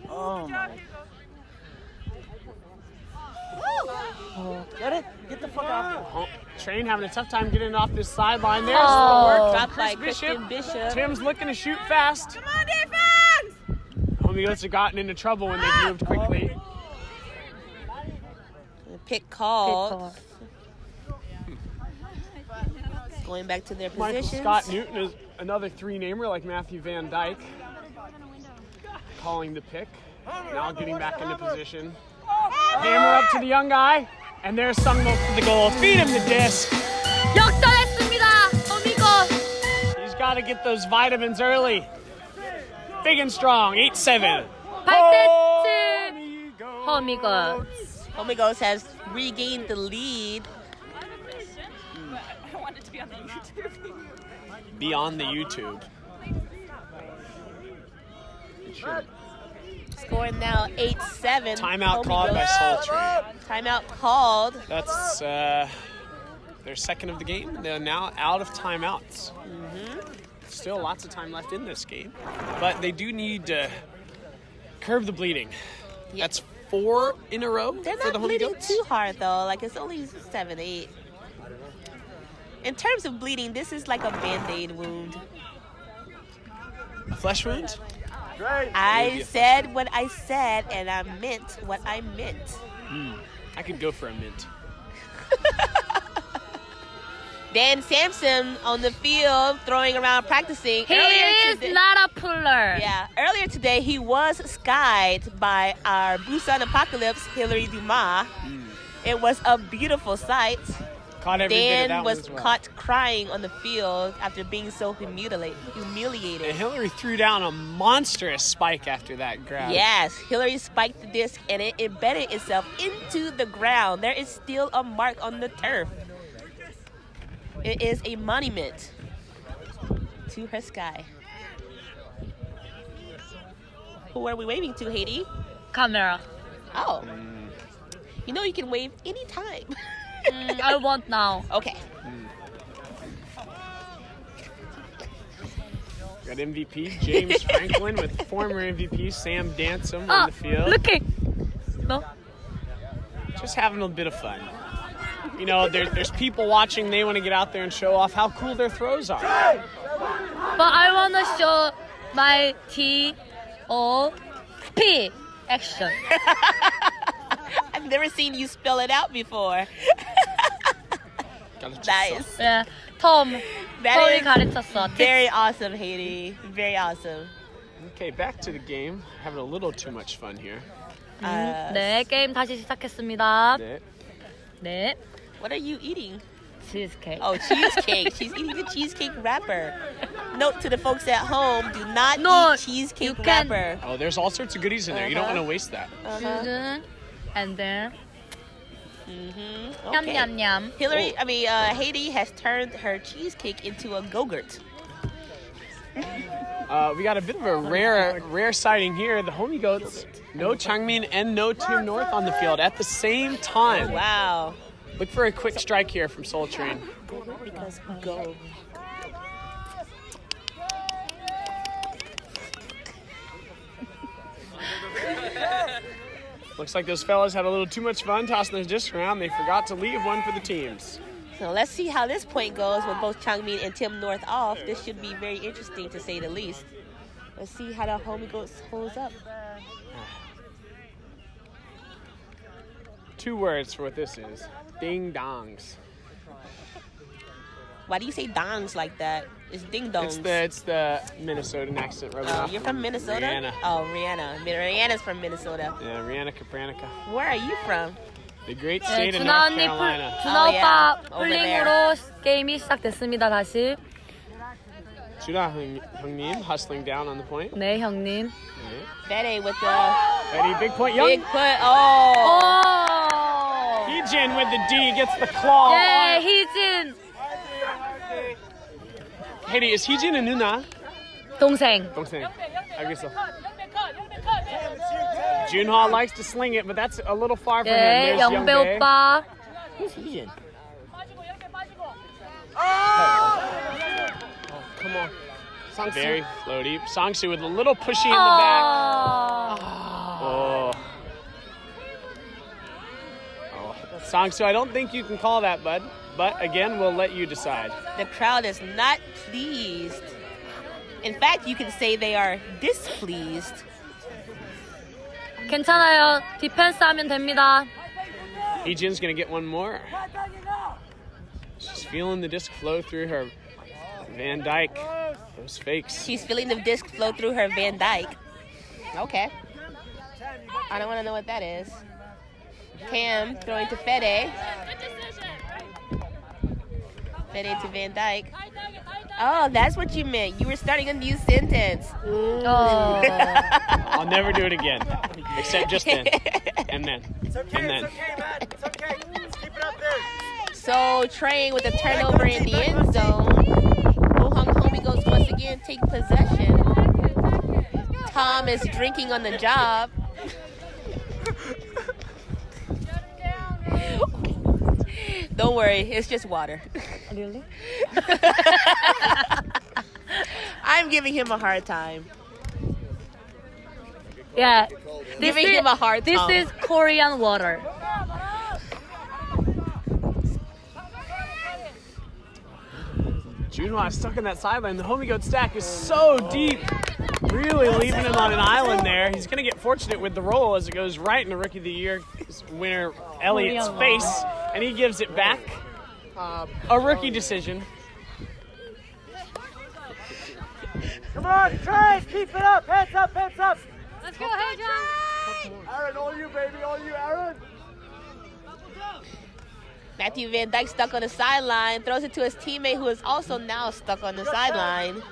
Oh my. Get it? Get the fuck off here. Oh, Train having a tough time getting off this sideline. There's Oh. the work. Dropped by Chris Christian Bishop. Tim's looking to shoot fast. Come on, defense! Homigots have gotten into trouble when they've moved quickly. Pick called. Going back to their Michael positions. Scott Newton is another 3-namer like Matthew Van Dyke. Calling the pick. Now getting back into position. Hammer up to the young guy. And there's Sungmo for the goal. Feed him the disc. 역전했습니다. 호미고. He's got to get those vitamins early. Big and strong. 8-7. 8대7. 호미고. Homigos has regained the lead. Beyond the YouTube. Scoring now 8-7. Timeout called by Seoul Train. Timeout called. That's their second of the game. They're now out of timeouts. Still lots of time left in this game. But they do need to curb the bleeding. Yep. That's 4 in a row They're for the not bleeding Homigots. too hard though. Like it's only 7-8. In terms of bleeding, this is like a band-aid wound. A flesh wound? I said what I said, and I meant what I meant. I could go for a mint. Dan Sampson on the field throwing around practicing. He is not a puller. Yeah, earlier today he was skied by our Busan Apocalypse, Hilary Dumas. It was a beautiful sight. Caught every bit of that Dan one was as well. caught crying on the field after being so humiliated. And Hillary threw down a monstrous spike after that grab. Yes, Hillary spiked the disc and it embedded itself into the ground. There is still a mark on the turf. It is a monument to her sky. Who are we waving to, Haiti? Camera. Oh. You know you can wave anytime. I want now. Okay. Got MVP James Franklin with former MVP Sam Dansom on the field. Looking. No. Just having a bit of fun. You know, there's people watching. They want to get out there and show off how cool their throws are. But I want to show my T-O-P action. I've never seen you spell it out before. Nice. Yeah. Tom. That 톰이 is 가르쳤어. very awesome, Haiti. Very awesome. Okay, back to the game. Having a little too much fun here. 네, 게임 다시 시작했습니다. 네. 네. What are you eating? Cheesecake. Oh, cheesecake. She's eating the cheesecake wrapper. Note to the folks at home, do not No, eat cheesecake you can- wrapper. Oh, there's all sorts of goodies in there. You don't want to waste that. And then Okay. yum yum yum. Haiti has turned her cheesecake into a go-gurt. We got a bit of a rare sighting here. The Homigo츠, no Changmin and no Team North on the field at the same time. Wow. Look for a quick strike here from Seoul Train. Because go. Looks like those fellas had a little too much fun tossing those discs around. They forgot to leave one for the teams. So let's see how this point goes with both Changmin and Tim North off. This should be very interesting to say the least. Let's see how the Homigo츠 holds up. 2 words for what this is. Ding dongs. Why do you say dongs like that? It's ding dongs. It's the Minnesotan accent rubbing off. You're from Minnesota? Rihanna. Oh, Rihanna. Rihanna's from Minnesota. Yeah, Rihanna Capranica. Where are you from? The great 네, state of 준아 North 언니 Carolina. 준아 Oh, 오빠 yeah. Over 풀링으로 게임이 시작됐습니다. 다시. Judah 형님 hustling down on the point. 네, 형님. Fede with the Eddie, big point. Young. big put. Oh. 오! Heejin with the D gets the claw. 예, 희진 Haiti, is Heejin a 누나? 동생. 동생. 알겠어. Junha likes to sling it, but that's a little far from him. 예, There's 영배 Youngbae. 오빠. Who's Heejin? Come on. Very floaty. Sangsu with a little pushy in the back. Oh. Sangsu, I don't think you can call that, bud. But again, we'll let you decide. The crowd is not pleased. In fact, you can say they are displeased. 괜찮아요. 디펜스 하면 됩니다. Heejin's gonna get one more. She's feeling the disc flow through her Van Dyke. Those fakes. She's feeling the disc flow through her Van Dyke. Okay. I don't want to know what that is. Cam throwing to Fede. Fede to Van Dyke. Oh, that's what you meant. You were starting a new sentence. I'll never do it again. Except just then. And then. It's okay, And then. it's okay, man. It's okay. Just keep it up there. So Train with a turnover in the end zone. Pohang Homigo츠 once again take possession. Tom is drinking on the job. Don't worry, it's just water. Really? I'm giving him a hard time. Yeah. Giving him a hard This time. is Korean water. Dumas is stuck in that sideline. The Homigoat stack is so deep, really leaving him on an island there. He's going to get fortunate with the roll as it goes right in the Rookie of the Year winner Elliott's face, and he gives it back. A rookie decision. Come on, Trace, keep it up. Hands up, hands up. Let's go, hey, John. Aaron, all you, baby, all you, Aaron. Matthew Van Dyke stuck on the sideline, throws it to his teammate who is also now stuck on the sideline.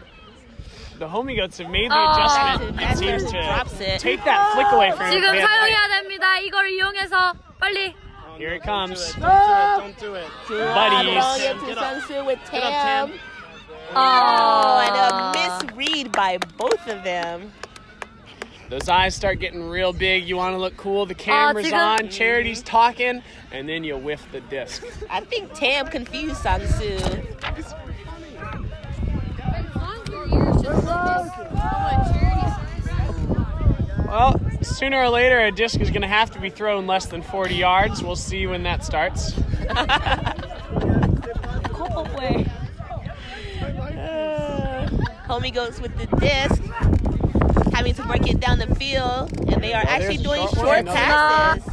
The Homigoats have made the adjustment, it seems, drops to it. take that flick away from 지금 Van Dyke. 사용해야 됩니다. 이걸 이용해서 빨리. Here it comes. Don't do it. Buddies. Throwing it to Sun-Soo with Tam. Oh, And a misread by both of them. Those eyes start getting real big. You want to look cool. The camera's 지금- on. Charity's talking. And then you whiff the disc. I think Tam confused Sun-Soo. Well, sooner or later, a disc is going to have to be thrown less than 40 yards. We'll see when that starts. Homigoats with the disc, having to break it down the field, and they are actually there's a doing short one. short No. passes.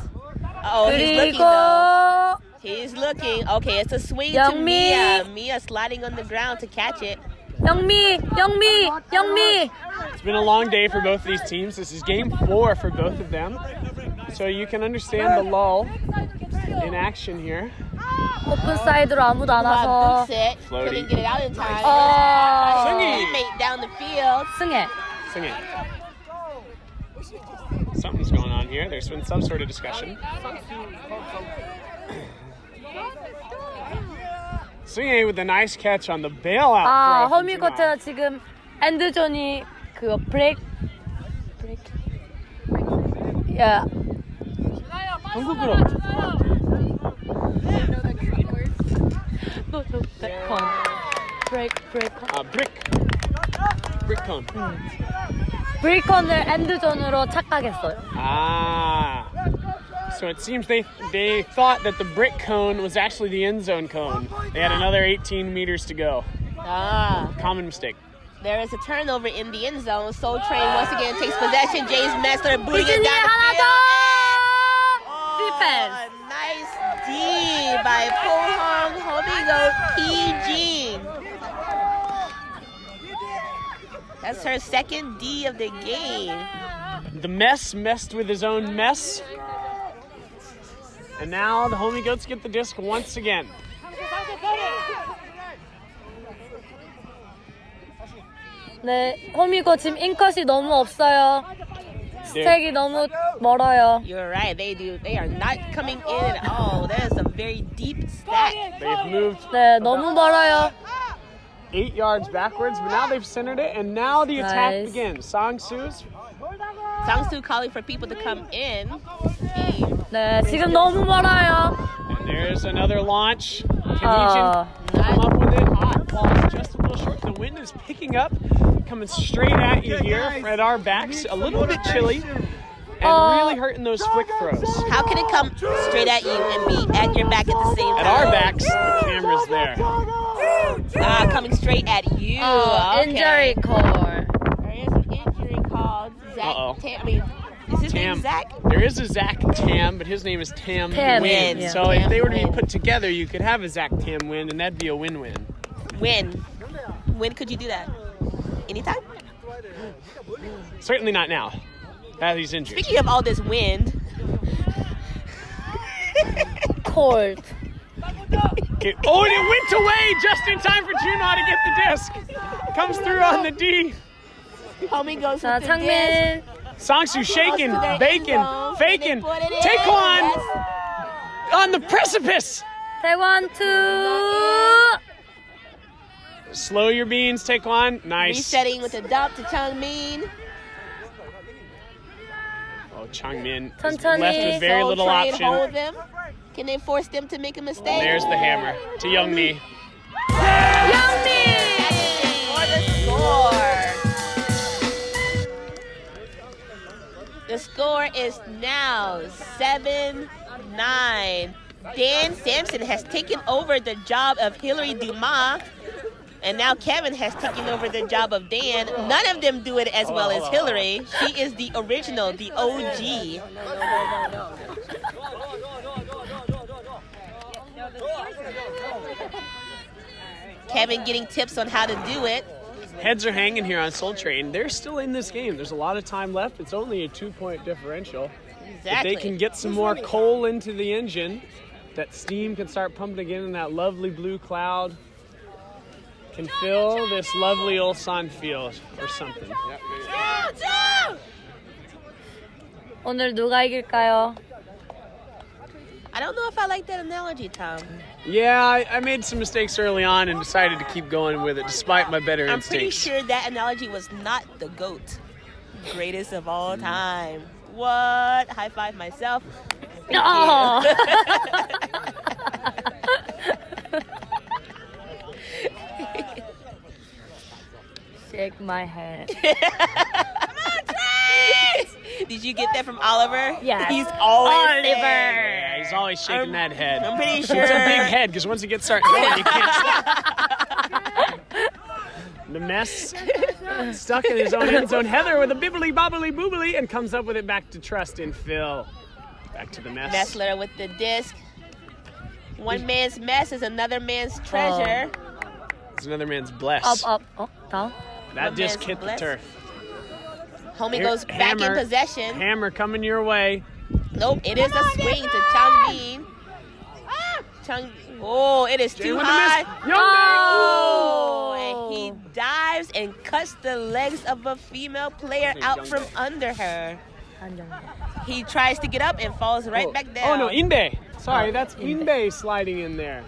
Oh, he's looking though. He's looking. Okay, it's a swing to 영미. Mia. Mia sliding on the ground to catch it. 영미. It's been a long day for both of these teams. This is game 4 for both of them. So you can understand the lull in action here. 오픈 사이드로 아무도 안 와서 Boots it. Floaty. Couldn't get it out in time. 어, Teammate down the field. 승혜. Sing it. Something's going on here. There's been some sort of discussion. Swing with a nice catch on the bailout 아, throw from Dumas. 허미고트가 지금 엔드존이 그거 브레이크. 야, 한국으로. 브레이크. Brick cone. 브레이컨을 엔드존으로 착각했어요. Ah. So it seems they thought that the brick cone was actually the end zone cone. They had another 18 meters to go. Ah. Common mistake. There is a turnover in the end zone. Soul Train once again takes possession. James Messler booting it 이준이 down the 하나 field. 더! 디펜스. A nice D by Pohang Homigoat PG. That's her second D of the game. The mess messed with his own mess. And now the Homigoats get the disc once again. 네, 호미고 지금 인컷이 너무 없어요. 스택이 너무 멀어요. You're right. They are not coming in at all. That is a very deep stack. They've moved 네, 너무 멀어요. 8 yards backwards, but now they've centered it, and now the attack Nice. begins. Sang-Soo's. Sang-Soo calling for people to come in. 네, 지금 너무 멀어요. And there's another launch. Can 아, come up with it? Falls just a little short. The wind is picking up, coming straight at you here at our backs. A little bit chilly, and really hurting those flick throws. How can it come straight at you and be at your back at the same time? At our backs, the camera's there. Coming straight at you. injury call. There is an injury called Zach. Uh-oh. Is his name Tam. Zach? There is a Zach Tam, but his name is Tam Tam, Win. yeah. So if Tam they were to be Win. put together, you could have a Zach Tam Win, and that'd be a win-win. When could you do that? Anytime? Certainly not now, as he's injured. Speaking of all this wind, Cold. Oh, and it went away just in time for Juno to get the disc. Comes through on the D. Homey goes 자, with the disc. 창민. Sang-Soo shaking, Goes to their baking, end zone, faking. and they put it in. Taekwon Yes. on the precipice. 대원 투. Slow your beans, Taekwon. Nice. Resetting with a dump to Changmin. Oh, Changmin is 천천히. left with very Soul little Train option. hold them. Can they force them to make a mistake? There's the hammer to Youngmi. 영미. For the score. The score is now 7-9. Dan Sampson has taken over the job of Hillary Dumas. And now Kevin has taken over the job of Dan. None of them do it as well as Hillary. She is the original, the OG. Kevin getting tips on how to do it. Heads are hanging here on Soul Train. They're still in this game. There's a lot of time left. It's only a 2-point differential. Exactly. If they can get some more coal into the engine, that steam can start pumping again in that lovely blue cloud. Can fill this lovely Ulsan field or something. 오늘 누가 이길까요? I don't know if I like that analogy, Tom. Yeah, I made some mistakes early on and decided to keep going with it despite my better I'm pretty instincts. sure that analogy was not the GOAT. Greatest of all time. What? High five myself. Oh. Shake my head. Did you get that from Oliver? Yes. He's always Oliver. there. Yeah, he's always shaking that head. I'm pretty sure. It's a big head because once it gets started going, you can't stop. The mess stuck in his own end zone. Heather with a bibbly bobbly boobly and comes up with it back to Trust and Phil. Back to the mess. Messler with the disc. One man's mess is another man's treasure. It's another man's bless. Up. Oh, down. That One disc man's hit bless. the turf. Homie Here, goes back in hammer. possession. Hammer coming your way. Nope, it is a swing to Changmin. Oh, it is too with the high. miss. Oh, and he dives and cuts the legs of a female player out from under her. He tries to get up and falls right back down. Oh no, Inbe. Sorry, that's Inbe. Inbe sliding in there.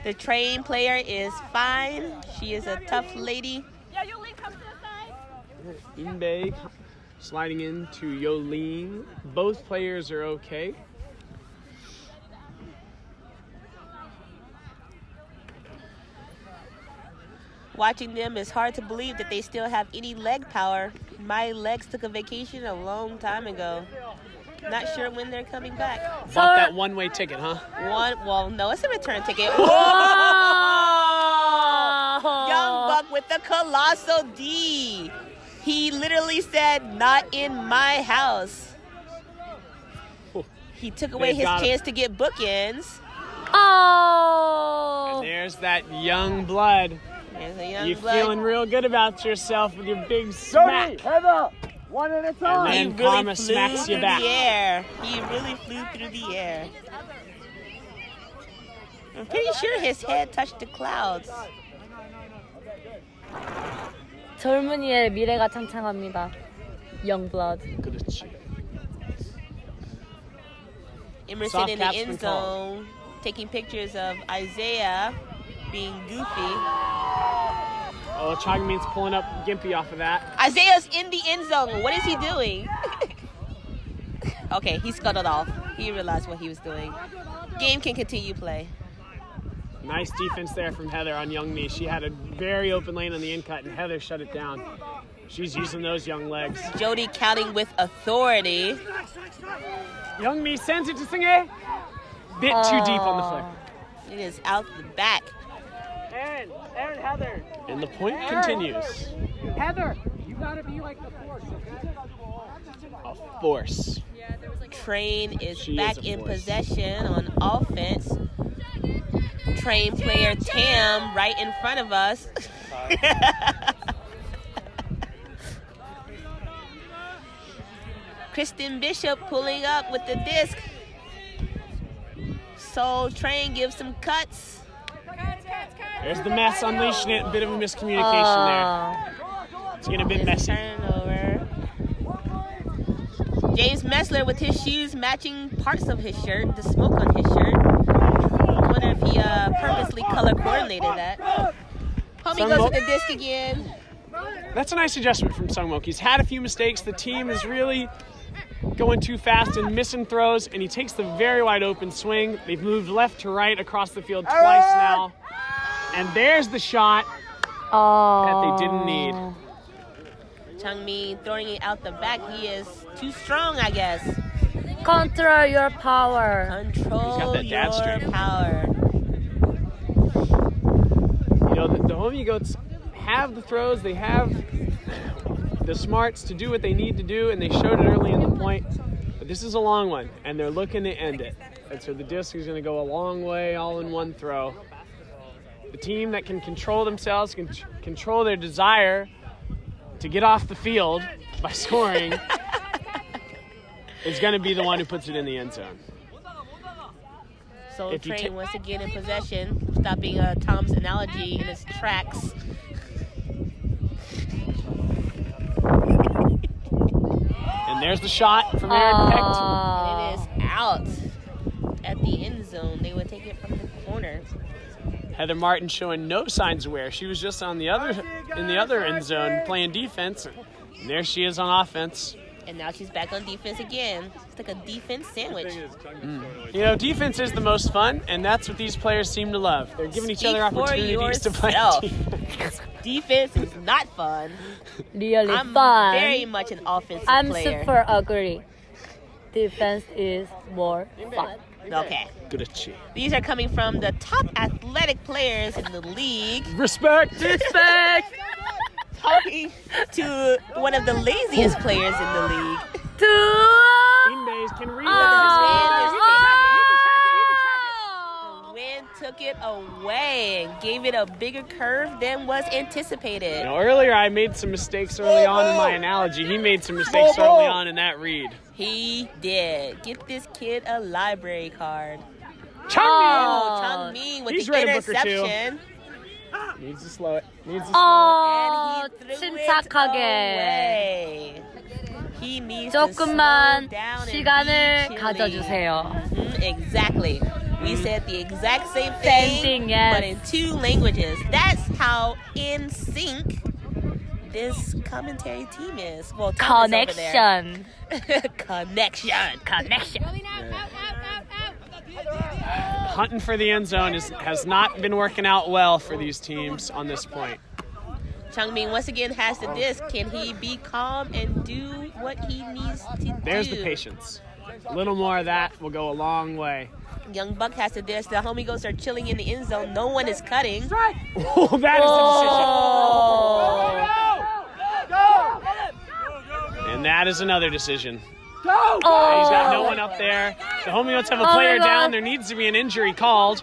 The train player is fine. She is a tough lady. Inbe sliding into Yolene. Both players are okay. Watching them is hard to believe that they still have any leg power. My legs took a vacation a long time ago. Not sure when they're coming back. Bought that one-way ticket, huh? No, it's a return ticket. Oh. Young Buck with the colossal D. He literally said, "Not in my house." He took away They've his got him. chance to get bookends. Oh. And there's that young blood. There's a young You blood. feeling real good about yourself with your big smack. Heather, one at a time. And He then really Karma flew smacks you through back. the air. He really flew through the air. I'm pretty sure his head touched the clouds. 젊은이의 미래가 창창합니다. Young blood. 그렇지. Emerson Soft in the caps end been called. zone, taking pictures of Isaiah being goofy. Oh, Changmin's pulling up Gimpy off of that. Isaiah's in the end zone. What is he doing? Okay, he scuttled off. He realized what he was doing. Game can continue play. Nice defense there from Heather on Youngmi. She had a very open lane on the in cut, and Heather shut it down. She's using those young legs. Jody counting with authority. Youngmi sends it to Singh. Bit too deep on the flick. It is out the back. Aaron, Heather. And the point continues. Heather, you gotta be like the force, okay? A force. Train is She back is a in force. possession on offense. Train player Tam right in front of us. Kristen Bishop pulling up with the disc. Soul Train gives some cuts. There's the mess unleashing it. A bit of a miscommunication there. It's getting a bit messy. Turnover. James Messler with his shoes matching parts of his shirt, the smoke on his shirt. I wonder if he purposely color coordinated that. Homie goes with the disc again. That's a nice adjustment from Sungmook. He's had a few mistakes. The team is really going too fast and missing throws, and he takes the very wide open swing. They've moved left to right across the field twice now. And there's the shot that they didn't need. Changmin throwing it out the back. He is too strong, I guess. Control your power. Control that dad your strength. power. You know, Homigo츠 have the throws, they have the smarts to do what they need to do, and they showed it early in the point. But this is a long one, and they're looking to end it. And so the disc is going to go a long way all in one throw. The team that can control themselves, can control their desire to get off the field by scoring is going to be the one who puts it in the end zone. Soul Train wants to get in possession, stopping Tom's analogy in its tracks. And there's the shot from Aaron Peck. And it is out at the end zone. They would take it from the corner. Heather Martin showing no signs of wear. She was just in the other end zone playing defense. And there she is on offense. And now she's back on defense again. It's like a defense sandwich. You know, defense is the most fun, and that's what these players seem to love. They're giving each other opportunities to play defense. Defense is not fun. Really I'm fun. very much an offensive I'm player. super agree. Defense is more fun. Okay. Grazie. These are coming from the top athletic players in the league. Respect. Respect Talking to one of the laziest players in the league. to Inmays can read The wind took it away and gave it a bigger curve than was anticipated. You know, earlier I made some mistakes early on in my analogy. He made some mistakes early on in that read. He did. Get this kid a library card. Changmin! Changmin with He's the read a book or two. interception. Needs to slow it. And he threw it 침착하게. away. He needs to slow 조금만 down 시간을 and be 가져주세요. Exactly. We said the exact same Same thing, thing, yes. but in two languages. That's how in sync this commentary team is. Well, Tom is over there. Connection. Connection. Hunting for the end zone has not been working out well for these teams on this point. Changmin once again has the disc. Can he be calm and do what he needs to do? There's the patience. A little more of that will go a long way. Young Buck has the disc. The Homigo츠 are chilling in the end zone. No one is cutting. Oh, that is the decision. And that is another decision. He's got no one up there. The Homigo츠 have a player down. There needs to be an injury called.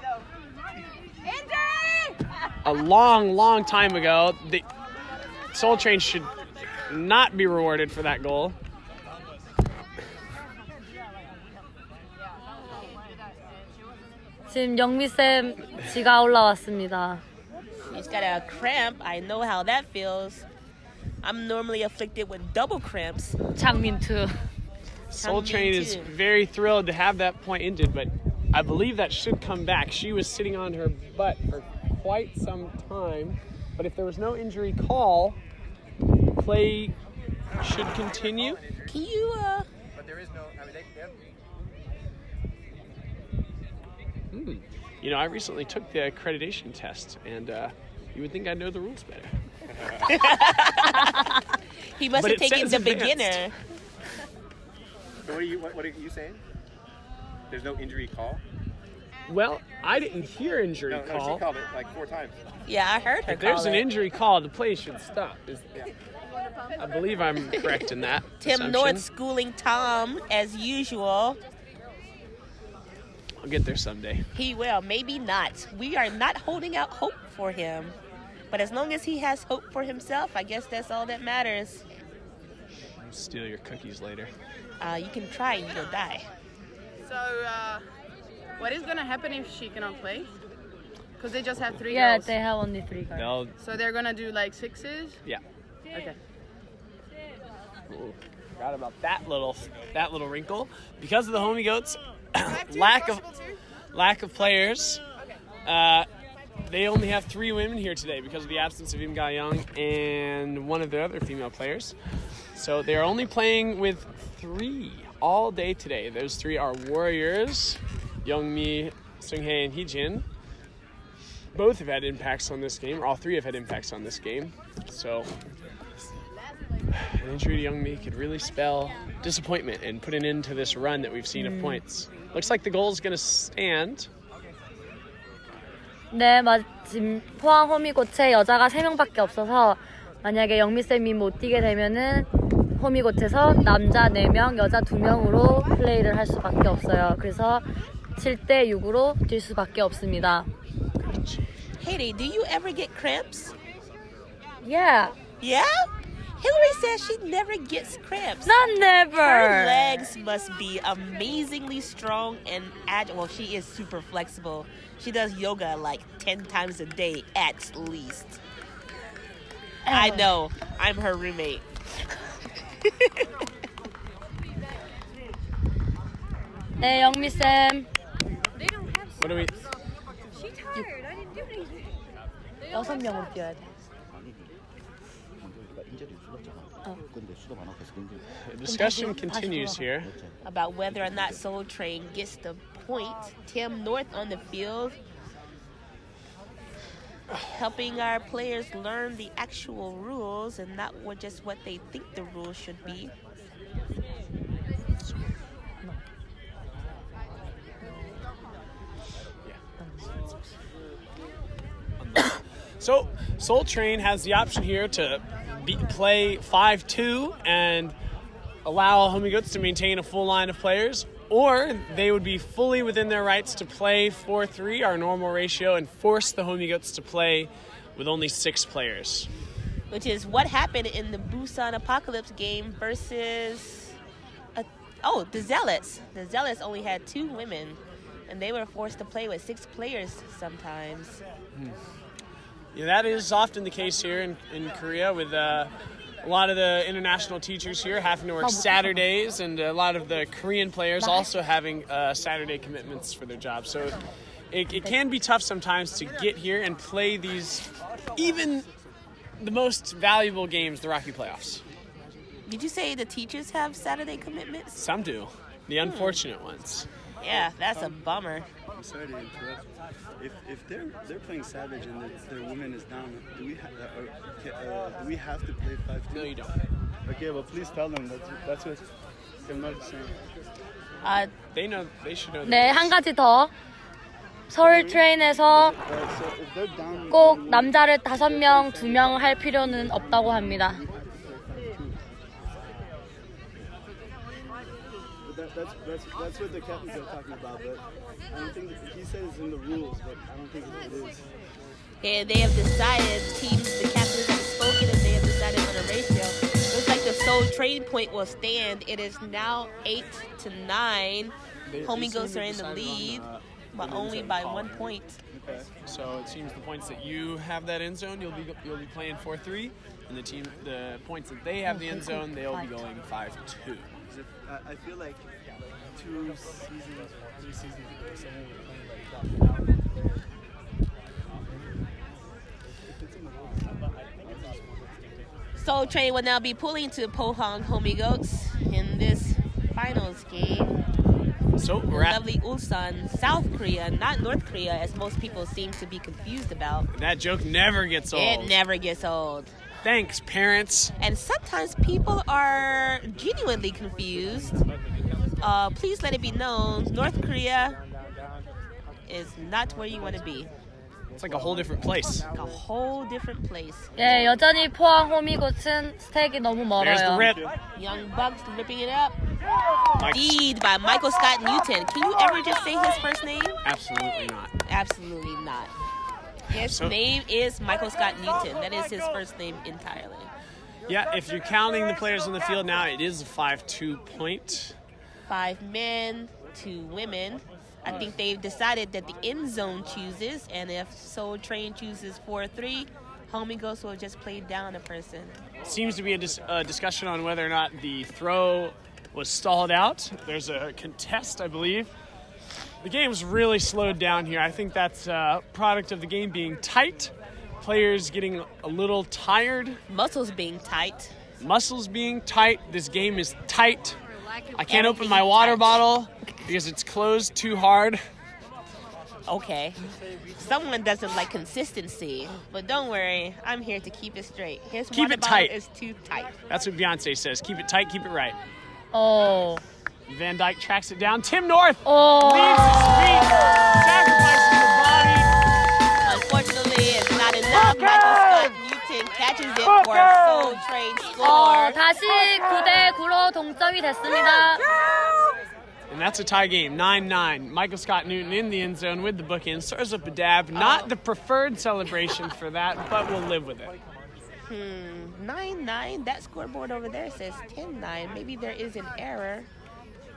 A long, long time ago. The Seoul Train should not be rewarded for that goal. 지금 영미쌤 지가 올라왔습니다. He's got a cramp. I know how that feels. I'm normally afflicted with double cramps. 장민 too. Seoul Train is very thrilled to have that point ended, but I believe that should come back. She was sitting on her butt for quite some time, but if there was no injury call, play should continue. Can you, But there is no. I mean, You know, I recently took the accreditation test, and you would think I'd know the rules better. he must But have it taken says the advanced. beginner. So what are you saying? There's no injury call? Well, I didn't hear injury No, call. she called it like 4 times. Yeah, I heard her If there's call an it. injury call, the play should stop. I believe I'm correct in that Tim assumption. North schooling Tom as usual. I'll get there someday. He will, maybe not. We are not holding out hope for him. But as long as he has hope for himself, I guess that's all that matters. I'll steal your cookies later. You can try and you'll die. So, what is gonna happen if she cannot play? Because they just have 3 Yeah, girls. they have only 3 cards. They'll, So they're gonna do like 6s? yeah. Okay. Ooh, forgot about that little wrinkle. Because of the Homigo츠 lack of players, they only have 3 women here today because of the absence of Im Ga-young and one of their other female players. So they're only playing with 3 all day today. Those 3 are warriors, Youngmi, Seunghae, and Heejin. Both have had impacts on this game, or all 3 have had impacts on this game. So an injury to Youngmi could really spell disappointment and put an end to this run that we've seen of points. Looks like the goal is going to stand. 네, 지금 포항 호미고체 여자가 3명밖에 없어서 만약에 영미쌤이 못 뛰게 되면은 호미고체에서 남자 4명, 여자 2명으로 플레이를 할 수밖에 없어요. 그래서 7대 6으로 뛸 수밖에 없습니다. Haiti, do you ever get cramps? Yeah, Yeah? Hillary says she never gets cramps. not never. Her legs must be amazingly strong and agile. Well, she is super flexible. She does yoga like 10 times a day at least. I know. I'm her roommate. 네, 영미쌤. What do we? 6명으로 뛰어야 돼. The discussion continues here. About whether or not Soul Train gets the point. Tim North on the field, helping our players learn the actual rules and not just what they think the rules should be. So Soul Train has the option here to play 5-2 and allow Homigots to maintain a full line of players, or they would be fully within their rights to play 4-3, our normal ratio, and force the Homigots to play with only 6 players. Which is what happened in the Busan Apocalypse game versus the Zealots. The Zealots only had 2 women, and they were forced to play with 6 players sometimes. Yeah, that is often the case here in Korea with a lot of the international teachers here having to work Saturdays, and a lot of the Korean players also having Saturday commitments for their jobs. So it can be tough sometimes to get here and play these, even the most valuable games, the ROK-U playoffs. Did you say the teachers have Saturday commitments? Some do. The unfortunate ones. Yeah, that's a bummer. I'm sorry to interrupt. If they're playing Savage and their woman is down, do we have to play 5-2? No, you don't. Okay, well please tell them that's what I'm not saying. They know. They should know. 네, 한 가지 더. 서울 트레인에서 So if they're down, 꼭 남자를 5명, 2명 할 필요는 없다고 합니다. that's what the captains are talking about, but I don't think he said it's in the rules, but I don't think it is. And they have decided, the captains have spoken, and they have decided on a ratio. Looks like the Seoul Train point will stand. It is now 8-9. Homigots are in the lead, but only by 1 point. Okay. So it seems the points that you have that end zone, you'll be playing 4-3, and the points that they have the end zone, they'll be going 5-2. I feel like 3 seasons ago, someone was playing like that. Seoul Train will now be pulling to Pohang Homigots in this finals game. So we're at Lovely Ulsan, South Korea, not North Korea, as most people seem to be confused about. that joke never gets old. It never gets old. Thanks, parents. And sometimes people are genuinely confused. Please let it be known, North Korea is not where you want to be. It's like a whole different place. A whole different place. 예, 여전히 포항 호미고츠는 스택이 너무 There's the 멀어요. rip. Young Bucks ripping it up. Mike. Lead by Michael Scott Newton. Can you ever just say his first name? Absolutely not. Absolutely not. His So- name is Michael Scott Newton. That is his first name entirely. Yeah, if you're counting the players on the field now, it is a 5-2 point. 5 men, 2 women. I think they've decided that the end zone chooses, and if Seoul Train chooses 4-3, Homigots will just play down a person. Seems to be a discussion on whether or not the throw was stalled out. There's a contest, I believe. The game's really slowed down here. I think that's a product of the game being tight, players getting a little tired, Muscles being tight. muscles being tight. This game is tight. I can't open Everything my is water tight. bottle because it's closed too hard. Okay. Someone doesn't like consistency, but don't worry, I'm here to keep it straight. His Keep water it bottle tight. is too tight. That's what Beyonce says. Keep it tight, keep it right. 어, Van Dyke tracks it down. Tim North 어. leaves his feet, sacrifices the body. catches it for a Soul Train score. 다시 9대 9로 동점이 됐습니다. And that's a tie game, 9-9. Michael Scott Newton in the end zone with the bookend. Serves up a dab. Not the preferred celebration for that, but we'll live with it. 9-9. That scoreboard over there says 10-9. Maybe there is an error.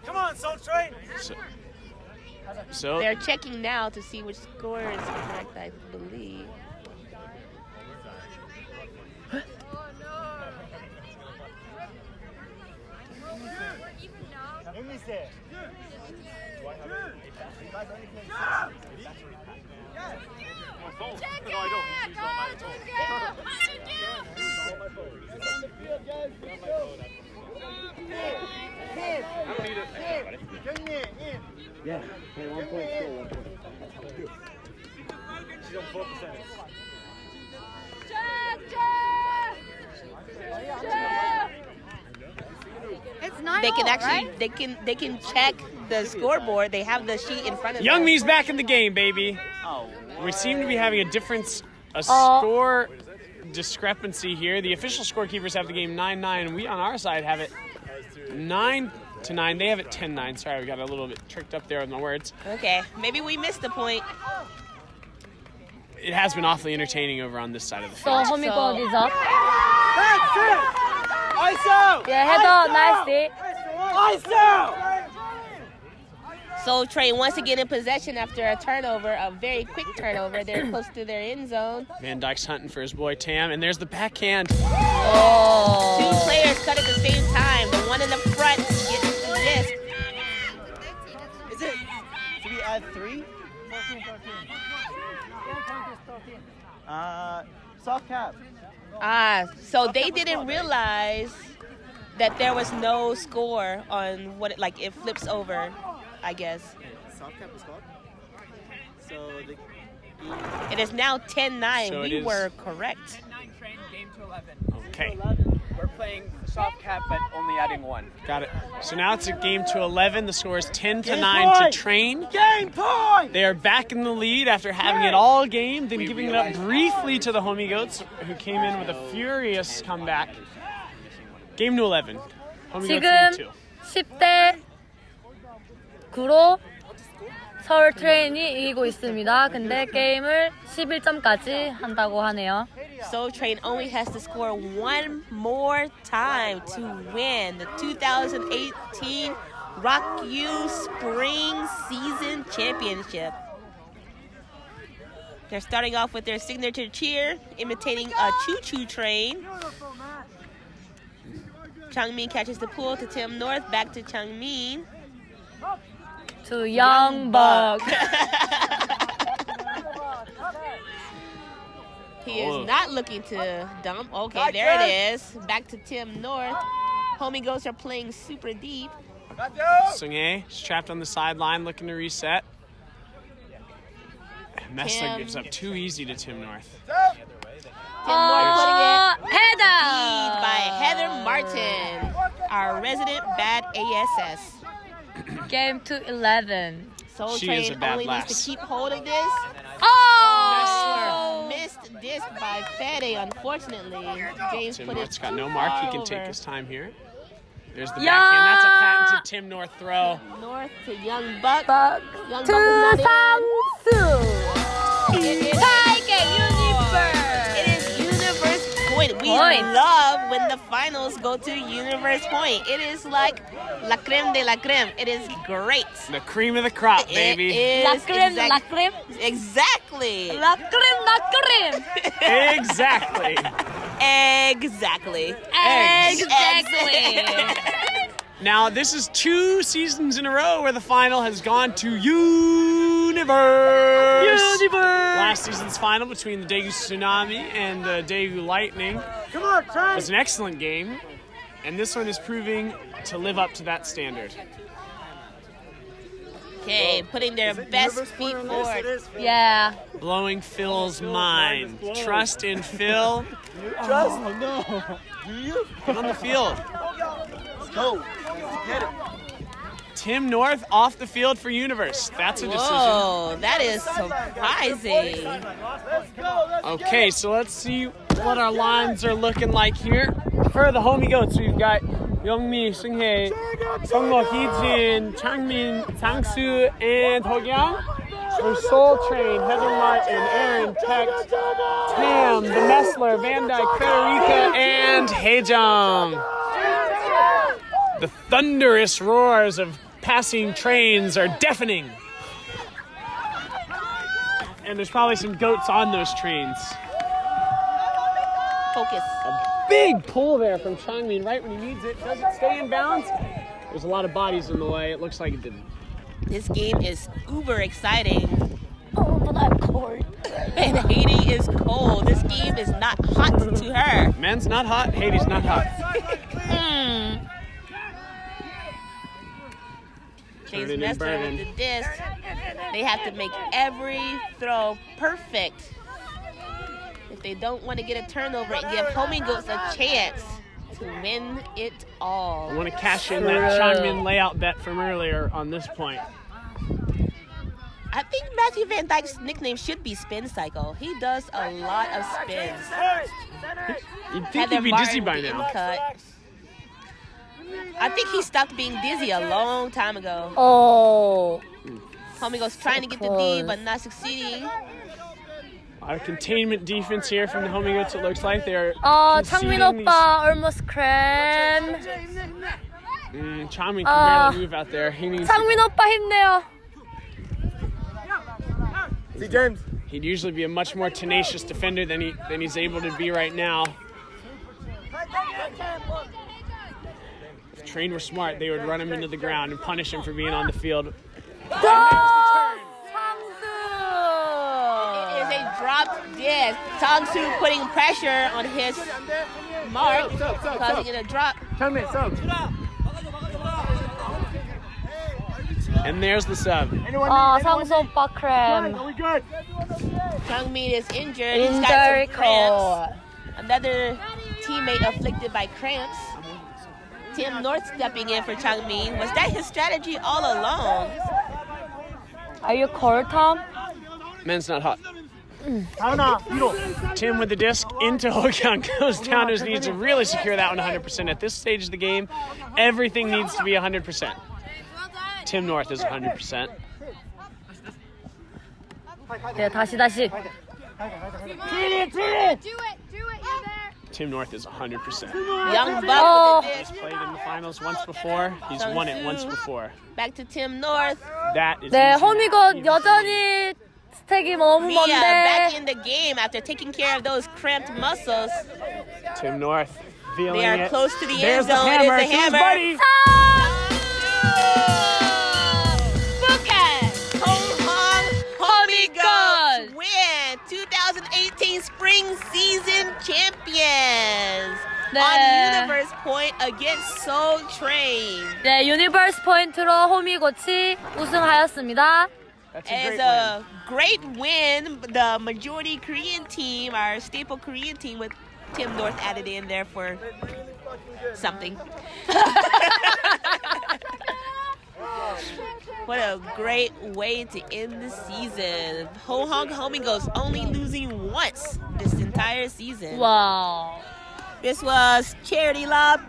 Come on, Soul Train. So They're checking now to see which score is correct, I believe. Yeah. Hey, 1 point still, 1 point. She's on 4%. It's 9. They can actually they can check the scoreboard. They have the sheet in front of them. Youngmi's back in the game, baby. We seem to be having a score discrepancy here. The official scorekeepers have the game 9-9, and we on our side have it 9-9. They have it 10-9. Sorry, we got a little bit tricked up there with my words. Okay, maybe we missed the point. It has been awfully entertaining over on this side of the So field. Homey is up. That's it. ISO. Yeah, header, nice day. ISO. Soul Train once again in possession after a turnover, a very quick turnover. They're close to their end zone. Van Dyke's hunting for his boy Tam, and there's the backhand. Oh. Two players cut at the same time. The one in the front gets the disc. Is it? Do we add 3? Soft cap. So they didn't realize that there was no score on what it flips over, I guess. Soft cap is called. So the It is now 10-9. So we were correct. 10-9 train, game to 11. Okay, We're playing soft cap, but only adding 1. got it. So now it's a game to 11. The score is 10-9 to Train. game point. They are back in the lead after having it all game, then giving it up briefly to the Homigots, who came in with a furious comeback. Game to 11. Homigots lead 2. 지금 10대 9로 서울 트레인이 이기고 있습니다. 근데 게임을 11점까지 한다고 하네요. Soul Train only has to score one more time to win the 2018 ROK-U Spring Season Championship. They're starting off with their signature cheer, imitating a choo-choo train. Changmin catches the pull to Tim North, back to Changmin. To Young Buck. He is not looking to dump. Okay, there it is. Back to Tim North. Homigots are playing super deep. Sunghae is trapped on the sideline looking to reset. Messler Tim. gives up too easy to Tim North. Tim North putting it header. lead by Heather Martin, our resident bad ASS. Game to 11. Soul She is Train a bad only needs lass. to keep hold of this. Oh! Missed disc by Fede, unfortunately. James Tim put North's it got no too mark. He far can take over. his time here. There's the Yeah. backhand. That's a patented Tim North throw. North to Young Buck. Buck Young to Buck is not in. Samsu. It is Universe Point. We Point. love when the finals go to Universe Point. It is like la creme de la creme. It is great. The cream of the crop, baby. It La is creme, la creme, exactly. la creme, la creme. Exactly. Exactly. Exactly. Now, this is 2 seasons in a row where the final has gone to Universe. Last season's final between the Daegu Tsunami and the Daegu Lightning Come on, try. was an excellent game, and this one is proving to live up to that standard. Okay, putting their best feet forward. Yeah. Blowing Phil's mind. Trust in Phil. Trust? Oh, no. Do you? Get on the field. Go. Get it. Tim North off the field for Universe. That's a decision. Whoa, that is surprising. Let's go. Okay, so let's see what our lines are looking like here. For the Homigo츠, we've got Youngmi, Seunghae, Sungmo, Heejin, Changmin, Sangsu, and Hogyang. For Seoul Train, Heather Martin, Aaron, Peck, Tam, the Messler, Van Dyke, Frederica, and Haejong. The thunderous roars of passing trains are deafening. And there's probably some goats on those trains. Focus. A big pull there from Changmin right when he needs it. Does it stay in bounds? There's a lot of bodies in the way. It looks like it didn't. This game is uber exciting. Oh, but I'm cold. And Haiti is cold. This game is not hot to her. Men's not hot, Haiti's not hot. They've Turning and messed her burning. with the disc. They have to make every throw perfect if they don't want to get a turnover and give Homigo츠 a chance to win it all. I want to cash in that Changmin layout bet from earlier on this point. I think Matthew Van Dyke's nickname should be Spin Cycle. He does a lot of spins. You'd think Heather he'd be Martin dizzy by getting now. cut. I think he stopped being dizzy a long time ago. Oh. Homigo츠 trying to get the D, but not succeeding. A lot of containment defense here from the Homigo츠. It looks like they're Changmin conceding oppa almost cram. Changmin can barely move out there. He needs. 창민 오빠 힘내요. See James. He'd usually be a much more tenacious defender than he's able to be right now. If Train were smart, they would run him into the ground and punish him for being on the field. It is a dropped disc. Sangsu putting pressure on his mark, causing it a drop. And there's the sub. 상수 오빠 크램. Changmin is injured. He's got some cramps. Another teammate afflicted by cramps. Tim North stepping in for Changmin. Was that his strategy all along? Are you cold, Tom? Men's not hot. Tim with the disc into Hogyang, goes down to his knees to really secure that one 100%. At this stage of the game, everything needs to be 100%. Tim North is 100%. 네, 다시. Tim North is 100%. Young Buck with the He's disc. played in the finals once before. He's won it once before. Back to Tim North. That is 네, easy. 호미고 여전히 스택이 너무 Mia back 먼데. in the game after taking care of those cramped muscles. Tim North feeling They are it. close to the There's end zone. The It is hammer. a To his hammer. buddy. Pohang Homigo츠 win 2018 spring season champions on Universe Point against Seoul Train. 네, 유니버스 포인트로 호미고치 우승하였습니다. That's a It's great a great win. The majority Korean team, our staple Korean team with Tim North added in there for something. What a great way to end the season. Pohang Homigo츠 only losing once this entire season. 와우. This was Charity Lob.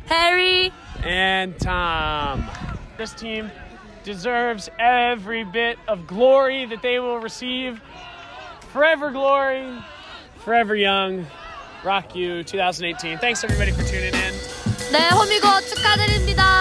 해리. And Tom. This team deserves every bit of glory that they will receive. Forever glory, forever young. ROK-U 2018. Thanks everybody for tuning in. 네, 호미고 축하드립니다.